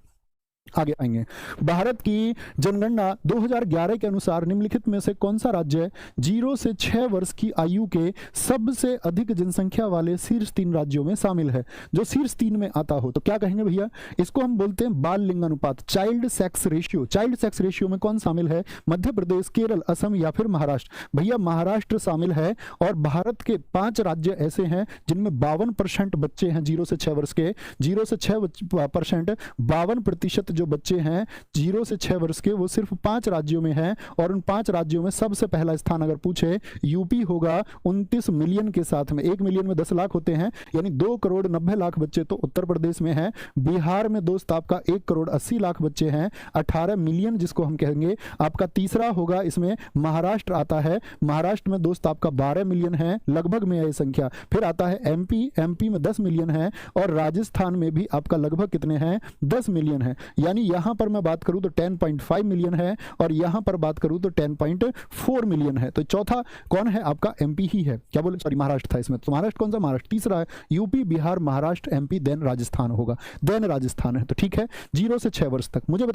आगे आएंगे। भारत की जनगणना 2011 के अनुसार निम्नलिखित में से कौन सा राज्य 0 से 6 वर्ष की आयु के सबसे अधिक जनसंख्या वाले शीर्ष 3 राज्यों में शामिल है? जो शीर्ष 3 में आता हो तो क्या कहेंगे भैया? इसको हम बोलते हैं बाल लिंगानुपात, child sex ratio. Child sex ratio में कौन शामिल है? मध्य प्रदेश, केरल, असम या फिर महाराष्ट्र? भैया महाराष्ट्र शामिल है। और भारत के 5 राज्य ऐसे हैं जिनमें 52% बच्चे हैं 0 से 6 वर्ष के। 0 से 6% 52% जो बच्चे हैं 0 से 6 वर्ष के, वो सिर्फ 5 राज्यों में हैं। और उन 5 राज्यों में सबसे पहला स्थान अगर पूछे, यूपी होगा 29 मिलियन के साथ में। 1 मिलियन में 10 लाख होते हैं, यानी 2 करोड़ 90 लाख बच्चे तो उत्तर प्रदेश में हैं। बिहार में दोस्त आपका 1 करोड़ 80 लाख बच्चे हैं, 18 मिलियन जिसको हम कहेंगे। आपका तीसरा होगा इसमें महाराष्ट्र आता है। महाराष्ट्र में दोस्त आपका 12 मिलियन है, लगभग में ये संख्या। फिर आता है एमपी में 10 मिलियन है। और राजस्थान में भी आपका लगभग कितने हैं? 10 मिलियन है। यानी यहां पर मैं बात करूं तो 10.5 मिलियन है, और यहां पर बात करूं तो 10.4 मिलियन है। तो चौथा कौन है आपका? एमपी ही है। क्या बोले? सॉरी, महाराष्ट्र था इसमें। तो महाराष्ट्र कौन सा? महाराष्ट्र तीसरा है। UP, Bihar, Maharashtra, MP, then Rajasthan होगा। देन राजस्थान है। तो ठीक है, 0 से 6 वर्ष तक। मुझे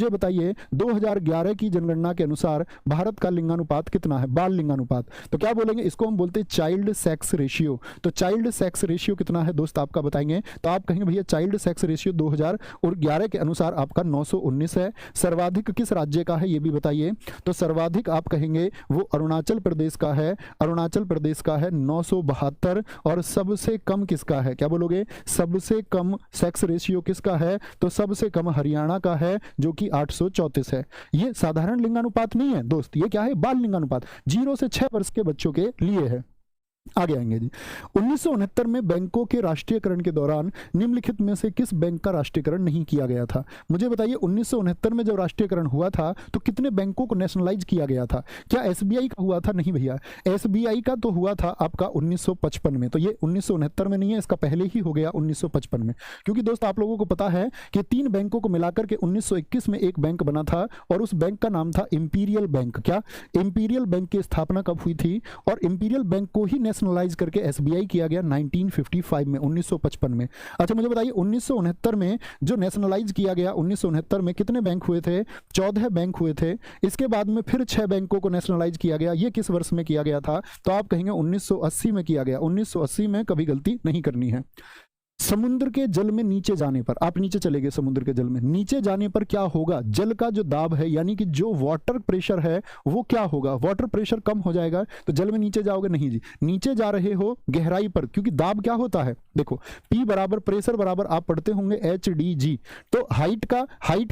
बताइए 2011 की जनगणना के अनुसार भारत का लिंगानुपात कितना है? बाल लिंगानुपात। तो क्या बोलेंगे? इसको हम बोलते हैं चाइल्ड सेक्स रेशियो। तो चाइल्ड सेक्स रेशियो कितना है दोस्त आपका बताएंगे? तो आप कहेंगे भैया चाइल्ड सेक्स रेशियो 2011 के अनुसार आपका 919 है। सर्वाधिक किस राज्य का है ये भी बताइए। तो सर्वाधिक आप कहेंगे वो अरुणाचल प्रदेश का है। अरुणाचल प्रदेश का है 972। और सबसे कम किसका है? क्या बोलोगे? सबसे कम सेक्स रेशियो किसका है? तो सबसे कम हरियाणा का है, जो कि 834 है। ये साधारण लिंगानुपात नहीं है दोस्त, ये क्या है? बाल लिंगानुपात। 0 से 6 वर्ष के बच्चों के लिए है। आगे आएंगे जी। 1969 में बैंकों के राष्ट्रीयकरण के दौरान निम्नलिखित में से किस बैंक का राष्ट्रीयकरण नहीं किया गया था? मुझे बताइए 1969 में जब राष्ट्रीयकरण हुआ था तो कितने बैंकों को नेशनलाइज किया गया था? क्या एसबीआई का हुआ था? नहीं भैया, एसबीआई का तो हुआ था आपका 1955 में, तो ये 1969 में नहीं है, इसका पहले ही हो गया 1955 में। क्योंकि दोस्त आप लोगों को पता है कि 3 बैंकों को मिलाकर के 1921 में एक बैंक बना था और उस बैंक का नाम था इंपीरियल बैंक। क्या इंपीरियल बैंक की स्थापना कब हुई थी? और इंपीरियल बैंक को ही नेशनलाइज करके एसबीआई किया गया 1955 में, 1955 में। अच्छा मुझे बताइए 1969 में जो नेशनलाइज किया गया, 1969 में कितने बैंक हुए थे? 14 बैंक हुए थे। इसके बाद में फिर 6 बैंकों को नेशनलाइज किया गया। ये किस वर्ष में किया गया था? तो आप कहेंगे 1980 में किया गया। 1980 में कभी गलती नहीं करनी है। समुद्र के जल में नीचे जाने पर, आप नीचे चले गए समुद्र के जल में, नीचे जाने पर क्या होगा? जल का जो दाब है यानी कि जो वाटर प्रेशर है वो क्या होगा? वाटर प्रेशर कम हो जाएगा तो जल में नीचे जाओगे? नहीं जी, नीचे जा रहे हो गहराई पर, क्योंकि दाब क्या होता है? देखो P बराबर प्रेशर बराबर आप पढ़ते होंगे HDG, तो हाइट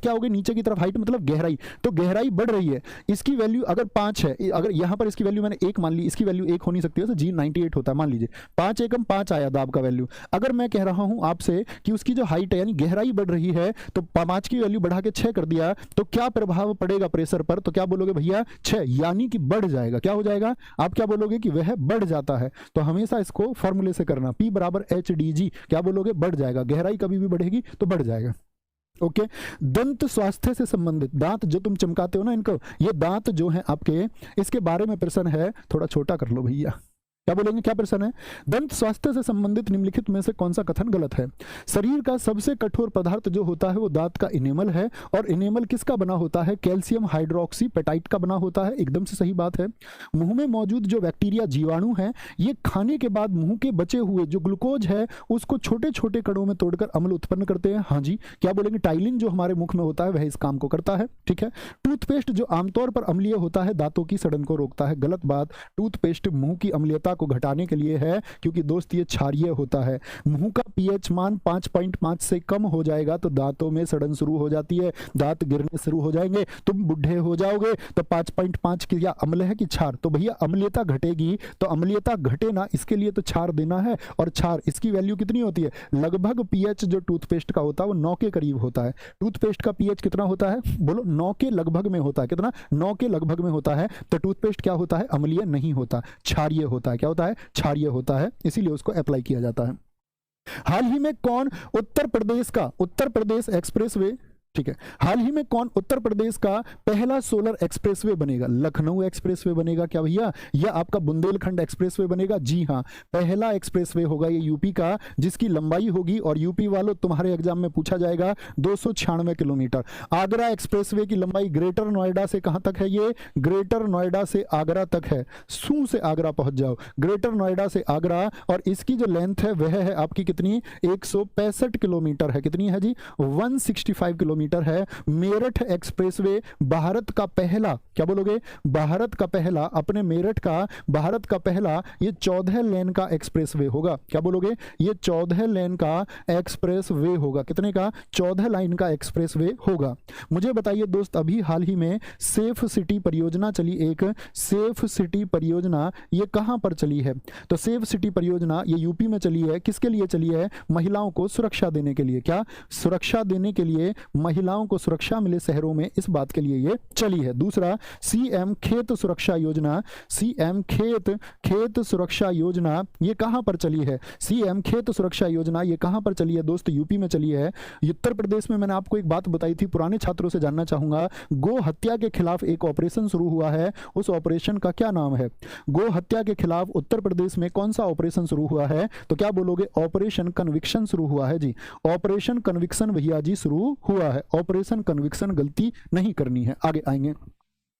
क्या होगी? नीचे की तरफ हाइट मतलब गहराई, तो गहराई बढ़ रही है। इसकी वैल्यू अगर 5 है, अगर यहां पर इसकी वैल्यू मैंने 1 मान ली, इसकी वैल्यू 1 हो नहीं सकती है, तो G98 होता है, मान लीजिए 5 एकम 5 आया दाब का वैल्यू। अगर मैं कह रहा हूं आपसे कि उसकी जो हाइट है यानी गहराई बढ़ रही है, तो 5 की वैल्यू बढ़ा के 6 कर दिया, तो क्या प्रभाव पड़ेगा प्रेशर पर? तो क्या बोलोगे भैया? 6, यानी कि बढ़ जाएगा। क्या हो जाएगा? आप क्या बोलोगे कि वह बढ़ जाता है। तो हमेशा इसको फॉर्मूले से करना, P बराबर HDG, क्या बोलोगे? बढ़ जाएगा। गहराई कभी भी बढ़ेगी तो बढ़ जाएगा। ओके दंत स्वास्थ्य से संबंधित, दांत जो तुम चमकाते हो ना इनको, ये दांत जो है आपके, इसके बारे में प्रश्न है, थोड़ा छोटा कर लो भैया। क्या बोलेंगे? क्या प्रश्न है? दंत स्वास्थ्य से संबंधित निम्नलिखित में से कौन सा कथन गलत है? शरीर का सबसे कठोर पदार्थ जो होता है वो दांत का इनेमल है, और इनेमल किसका बना होता है? कैल्शियम हाइड्रोक्सी पेटाइट का बना होता है। एकदम से सही बात है। मुंह में मौजूद जो बैक्टीरिया जीवाणु है, ये खाने के बाद मुंह के बचे हुए जो ग्लूकोज है उसको छोटे छोटे कणों में तोड़कर अम्ल उत्पन्न करते हैं। हाँ जी, क्या बोलेंगे? टाइलिन जो हमारे मुख में होता है वह इस काम को करता है। ठीक है। टूथपेस्ट जो आमतौर पर अम्लीय होता है दांतों की सड़न को रोकता है। गलत बात, टूथपेस्ट मुंह की अम्लीयता को घटाने के लिए है, क्योंकि दोस्त ये क्षारीय होता है। मुंह का पीएच मान 5.5 से कम हो जाएगा तो दांतों में सड़न शुरू हो जाती है, दांत गिरने शुरू हो जाएंगे, तुम बुढ़े हो जाओगे। तो 5.5 की क्या अम्ल है कि क्षार? तो भैया अम्लीयता घटेगी, तो अम्लीयता घटे ना इसके लिए तो क्षार देना है, और क्षार इसकी वैल्यू कितनी होती है? लगभग पीएच जो टूथपेस्ट का होता है वो 9 के करीब होता है। टूथपेस्ट का पीएच कितना होता है? बोलो 9 के लगभग में होता है। कितना? 9 के लगभग में होता है। तो टूथपेस्ट क्या होता है? अम्लीय नहीं होता, क्षारीय होता है। क्या होता है? क्षारीय होता है, इसीलिए उसको अप्लाई किया जाता है। हाल ही में कौन उत्तर प्रदेश एक्सप्रेसवे, ठीक है, हाल ही में कौन उत्तर प्रदेश का पहला सोलर एक्सप्रेसवे बनेगा? लखनऊ एक्सप्रेसवे बनेगा क्या भैया? या आपका बुंदेलखंड एक्सप्रेसवे बनेगा? जी हाँ, पहला एक्सप्रेसवे होगा ये यूपी का, जिसकी लंबाई होगी, और यूपी वालों तुम्हारे एग्जाम में पूछा जाएगा, 296 किलोमीटर। आगरा एक्सप्रेसवे की लंबाई ग्रेटर नोएडा से कहां तक है? ये ग्रेटर नोएडा से आगरा तक है। सू से आगरा पहुंच जाओ, ग्रेटर नोएडा से आगरा, और इसकी जो लेंथ है वह है आपकी कितनी? 165 किलोमीटर है। कितनी है जी? 165 किलोमीटर है। मेरठ एक्सप्रेसवे भारत का पहला, क्या बोलोगे? भारत का पहला, अपने मेरठ का भारत का पहला ये 14 लेन का एक्सप्रेसवे होगा। क्या बोलोगे? ये 14 लेन का एक्सप्रेसवे होगा। कितने का? 14 लाइन का एक्सप्रेसवे होगा। मुझे बताइए दोस्त, अभी हाल ही में सेफ सिटी परियोजना चली, एक सेफ सिटी परियोजना, ये कहां पर चली है? तो सेफ सिटी परियोजना ये यूपी में चली है। किसके लिए चली है? महिलाओं को सुरक्षा देने के लिए। क्या? सुरक्षा देने के लिए, महिलाओं को सुरक्षा मिले शहरों में, इस बात के लिए ये चली है। दूसरा, सीएम खेत सुरक्षा योजना, सीएम खेत सुरक्षा योजना ये कहां पर चली है? सीएम खेत सुरक्षा योजना ये कहां पर चली है दोस्त? यूपी में चली है। उत्तर प्रदेश में मैंने आपको एक बात बताई थी, पुराने छात्रों से जानना चाहूंगा, गो हत्या के खिलाफ एक ऑपरेशन शुरू हुआ है, उस ऑपरेशन का क्या नाम है? गो हत्या के खिलाफ उत्तर प्रदेश में कौन सा ऑपरेशन शुरू हुआ है? तो क्या बोलोगे? ऑपरेशन कन्विक्शन शुरू हुआ है जी। ऑपरेशन कन्विक्शन भैया जी शुरू हुआ है। ऑपरेशन कन्विक्शन, गलती नहीं करनी है। आगे आएंगे,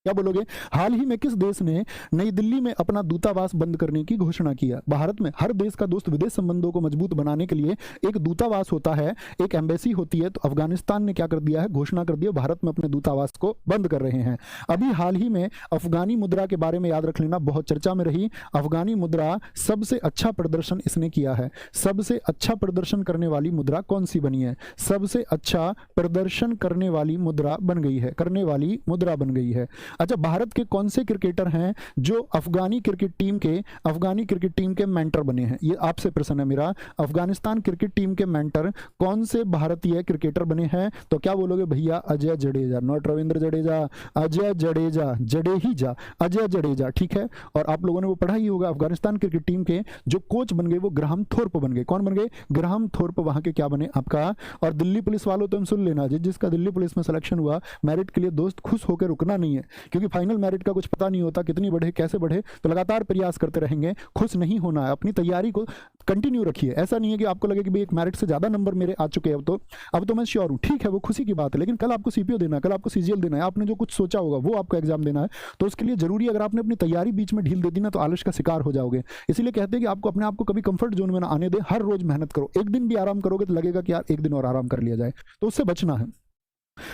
क्या बोलोगे? हाल ही में किस देश ने नई दिल्ली में अपना दूतावास बंद करने की घोषणा किया? भारत में हर देश का दोस्त विदेश संबंधों को मजबूत बनाने के लिए एक दूतावास होता है, एक एम्बेसी होती है। तो अफगानिस्तान ने क्या कर दिया है? घोषणा कर दिया, भारत में अपने दूतावास को बंद कर रहे हैं। अभी हाल ही में अफगानी मुद्रा के बारे में याद रख लेना, बहुत चर्चा में रही। अफगानी मुद्रा सबसे अच्छा प्रदर्शन इसने किया है। सबसे अच्छा प्रदर्शन करने वाली मुद्रा कौन सी बनी है? सबसे अच्छा प्रदर्शन करने वाली मुद्रा बन गई है, करने वाली मुद्रा बन गई है। अच्छा, भारत के कौन से क्रिकेटर हैं जो अफगानी क्रिकेट टीम के मेंटर बने हैं? ये आपसे प्रश्न है मेरा। अफगानिस्तान क्रिकेट टीम के मेंटर कौन से भारतीय क्रिकेटर बने हैं? तो क्या बोलोगे भैया? अजय जडेजा, नॉट रविंद्र जडेजा, अजय जडेजा, जडेजा, अजय जडेजा, ठीक है। और आप लोगों ने वो पढ़ा ही होगा, अफगानिस्तान क्रिकेट टीम के जो कोच बन गए वो ग्राहम थोर्प बन गए। कौन बन गए? ग्राहम थोर्प वहां के क्या बने आपका। और दिल्ली पुलिस वालों तुम सुन लेना, जिसका दिल्ली पुलिस में सिलेक्शन हुआ, मेरिट के लिए दोस्त खुश होकर रुकना नहीं है, क्योंकि फाइनल मेरिट का कुछ पता नहीं होता, कितनी बढ़े कैसे बढ़े, तो लगातार प्रयास करते रहेंगे, खुश नहीं होना है, अपनी तैयारी को कंटिन्यू रखिए। ऐसा नहीं है कि आपको लगे कि भाई एक मेरिट से ज्यादा नंबर मेरे आ चुके हैं, अब तो मैं श्योर हूँ, ठीक है वो खुशी की बात है, लेकिन कल आपको सीपीओ देना है, कल आपको सीजीएल देना है, आपने जो कुछ सोचा होगा वो आपको एग्जाम देना है, तो उसके लिए जरूरी है, अगर आपने अपनी तैयारी बीच में ढील दे दी ना तो आलस का शिकार हो जाओगे। इसीलिए कहते हैं कि आपको अपने आप को कभी कंफर्ट जोन में ना आने दे, हर रोज मेहनत करो। एक दिन भी आराम करोगे तो लगेगा कि यार एक दिन और आराम कर लिया जाए, तो उससे बचना है।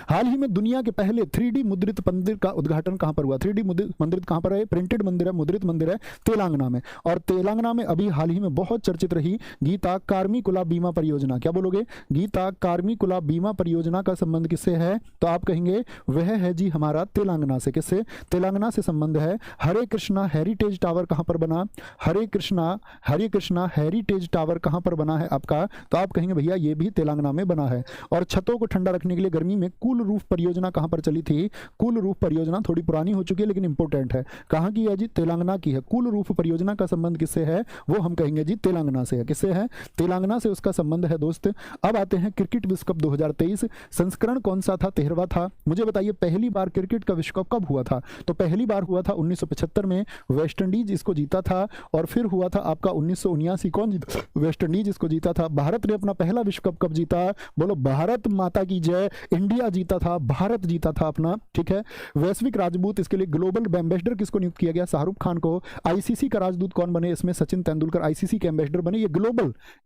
हाल ही में दुनिया के पहले 3D मुद्रित मंदिर का उद्घाटन कहां पर हुआ? 3D मंदिर कहां पर है? प्रिंटेड मंदिर है, मुद्रित मंदिर है तेलंगाना में। और तेलंगाना में अभी हाल ही में बहुत चर्चित रही गीता कार्मिकुला बीमा परियोजना। क्या बोलोगे? गीता कार्मिकुला बीमा परियोजना का संबंध किससे है? तो आप कहेंगे वह है जी हमारा तेलंगाना से। किससे? तेलंगाना से संबंध है। हरे कृष्णा हेरिटेज टावर कहां पर बना? हरे कृष्णा हेरिटेज टावर कहां पर बना है आपका? तो आप कहेंगे भैया ये भी तेलंगाना में बना है। और छतों को ठंडा रखने के लिए गर्मी में कूल रूफ परियोजना कहां पर चली थी? कूल रूफ परियोजना थोड़ी पुरानी हो चुकी है लेकिन इंपॉर्टेंट है। कहां की है जी? तेलंगाना की है। कूल रूफ परियोजना का संबंध किससे है? वो हम कहेंगे जी तेलंगाना से है। किससे है? तेलंगाना से उसका संबंध है दोस्त। अब आते हैं क्रिकेट विश्व कप 2023 संस्करण कौन सा था? 13वां था। मुझे बताइए पहली बार क्रिकेट का विश्व कप कब हुआ था? तो पहली बार हुआ था 1975 में, वेस्ट इंडीज इसको जीता था। और फिर हुआ था आपका 1979, कौन जीता? वेस्ट इंडीज इसको जीता था। भारत ने अपना पहला विश्व कप कब जीता? बोलो भारत माता की जय। इंडिया जीता था, भारत जीता था अपना, ठीक है। वैश्विक राजदूत, इसके लिए ग्लोबल एम्बेसडर किसको नियुक्त किया गया? शाहरुख खान को। आईसीसी का राजदूत कौन बने? इसमें सचिन तेंदुलकर आईसीसी के एम्बेसडर बने। ये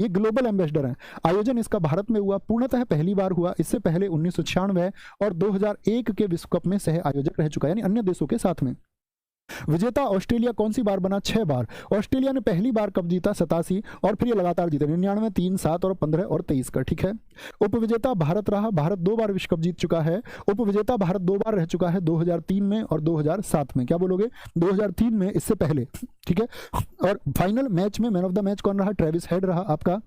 ग्लोबल एम्बेसडर हैं। आयोजन इसका भारत में हुआ, पूर्णतः पहली बार हुआ। इससे पहले 1996 और 2001 के विश्व कप में सह आयोजक रह चुका है, यानी अन्य देशों के साथ में। विजेता ऑस्ट्रेलिया कौन सी बार बना? 6 बार। ऑस्ट्रेलिया ने पहली बार कब जीता? 87, और फिर ये लगातार जीते 99, 3, 7 और 15 और 23 का, ठीक है। उपविजेता भारत रहा। भारत 2 बार विश्व कप जीत चुका है। उपविजेता भारत 2 बार रह चुका है, 2003 में और 2007 में। क्या बोलोगे? 2003 में, इससे पहले, ठीक है। और फाइनल मैच में मैन ऑफ द मैच कौन रहा? ट्रेविस हेड रहा आपका।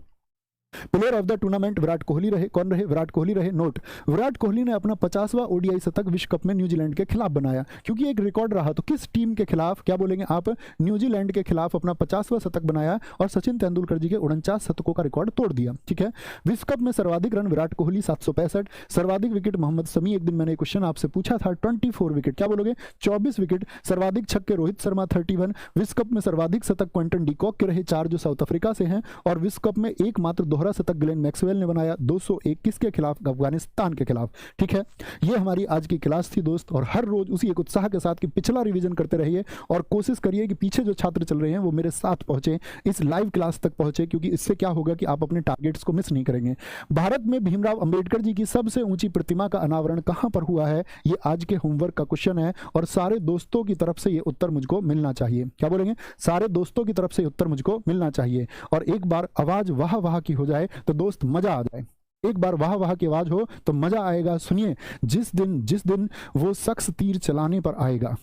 Player of the tournament Virat Kohli रहे। कौन रहे? विराट कोहली रहे। नोट, विराट कोहली ने अपना 50वां ओडीआई शतक विश्व कप में न्यूजीलैंड के खिलाफ बनाया, क्योंकि एक रिकॉर्ड रहा। तो किस टीम के खिलाफ? क्या बोलेंगे आप? न्यूजीलैंड के खिलाफ अपना 50वां शतक बनाया और सचिन तेंदुलकर जी के 49 शतकों का रिकॉर्ड तोड़ दिया, ठीक है। विश्व कप में सर्वाधिक रन विराट कोहली 765, सर्वाधिक विकेट मोहम्मद शमी, एक दिन मैंने क्वेश्चन आपसे पूछा था, 24 विकेट। क्या बोलोगे? 24 विकेट। सर्वाधिक छक्के रोहित शर्मा 31। विश्व कप में सर्वाधिक शतक क्विंटन डिकॉक के रहे 4, जो साउथ अफ्रीका से हैं। और विश्व कप में एकमात्र दोहरा शतक ग्लेन मैक्सवेल ने बनाया, 221 के खिलाफ? अफगानिस्तान के खिलाफ, ठीक है। ये हमारी आज की क्लास थी दोस्त, और हर रोज उसी एक उत्साह के साथ कि पिछला रिवीजन करते रहिए और कोशिश करिए कि पीछे जो छात्र चल रहे हैं वो मेरे साथ पहुंचे, इस लाइव क्लास तक पहुंचे, क्योंकि इससे क्या होगा कि आप अपने टारगेट्स को मिस नहीं करेंगे। भारत में भीमराव अंबेडकर जी की सबसे ऊंची प्रतिमा का अनावरण कहां पर हुआ है? ये आज के होमवर्क का क्वेश्चन है, और सारे दोस्तों की तरफ से ये उत्तर मुझको मिलना चाहिए। क्या बोलेंगे? सारे दोस्तों की तरफ से उत्तर मुझको मिलना चाहिए। और एक बार आवाज वाह वाह की हो जाए तो दोस्त मजा आ जाए। एक बार वाह वाह की आवाज हो तो मजा आएगा। सुनिए, जिस दिन वो शख्स तीर चलाने पर आएगा,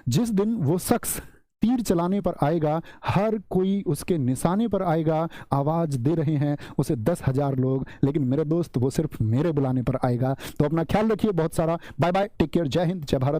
जिस दिन वो शख्स तीर चलाने पर आएगा, हर कोई उसके निशाने पर आएगा। आवाज दे रहे हैं उसे 10,000 लोग, लेकिन मेरे दोस्त वो सिर्फ मेरे बुलाने पर आएगा। तो अपना ख्याल रखिए बहुत सारा। बाय बाय, टेक केयर, जय हिंद, जय भारत।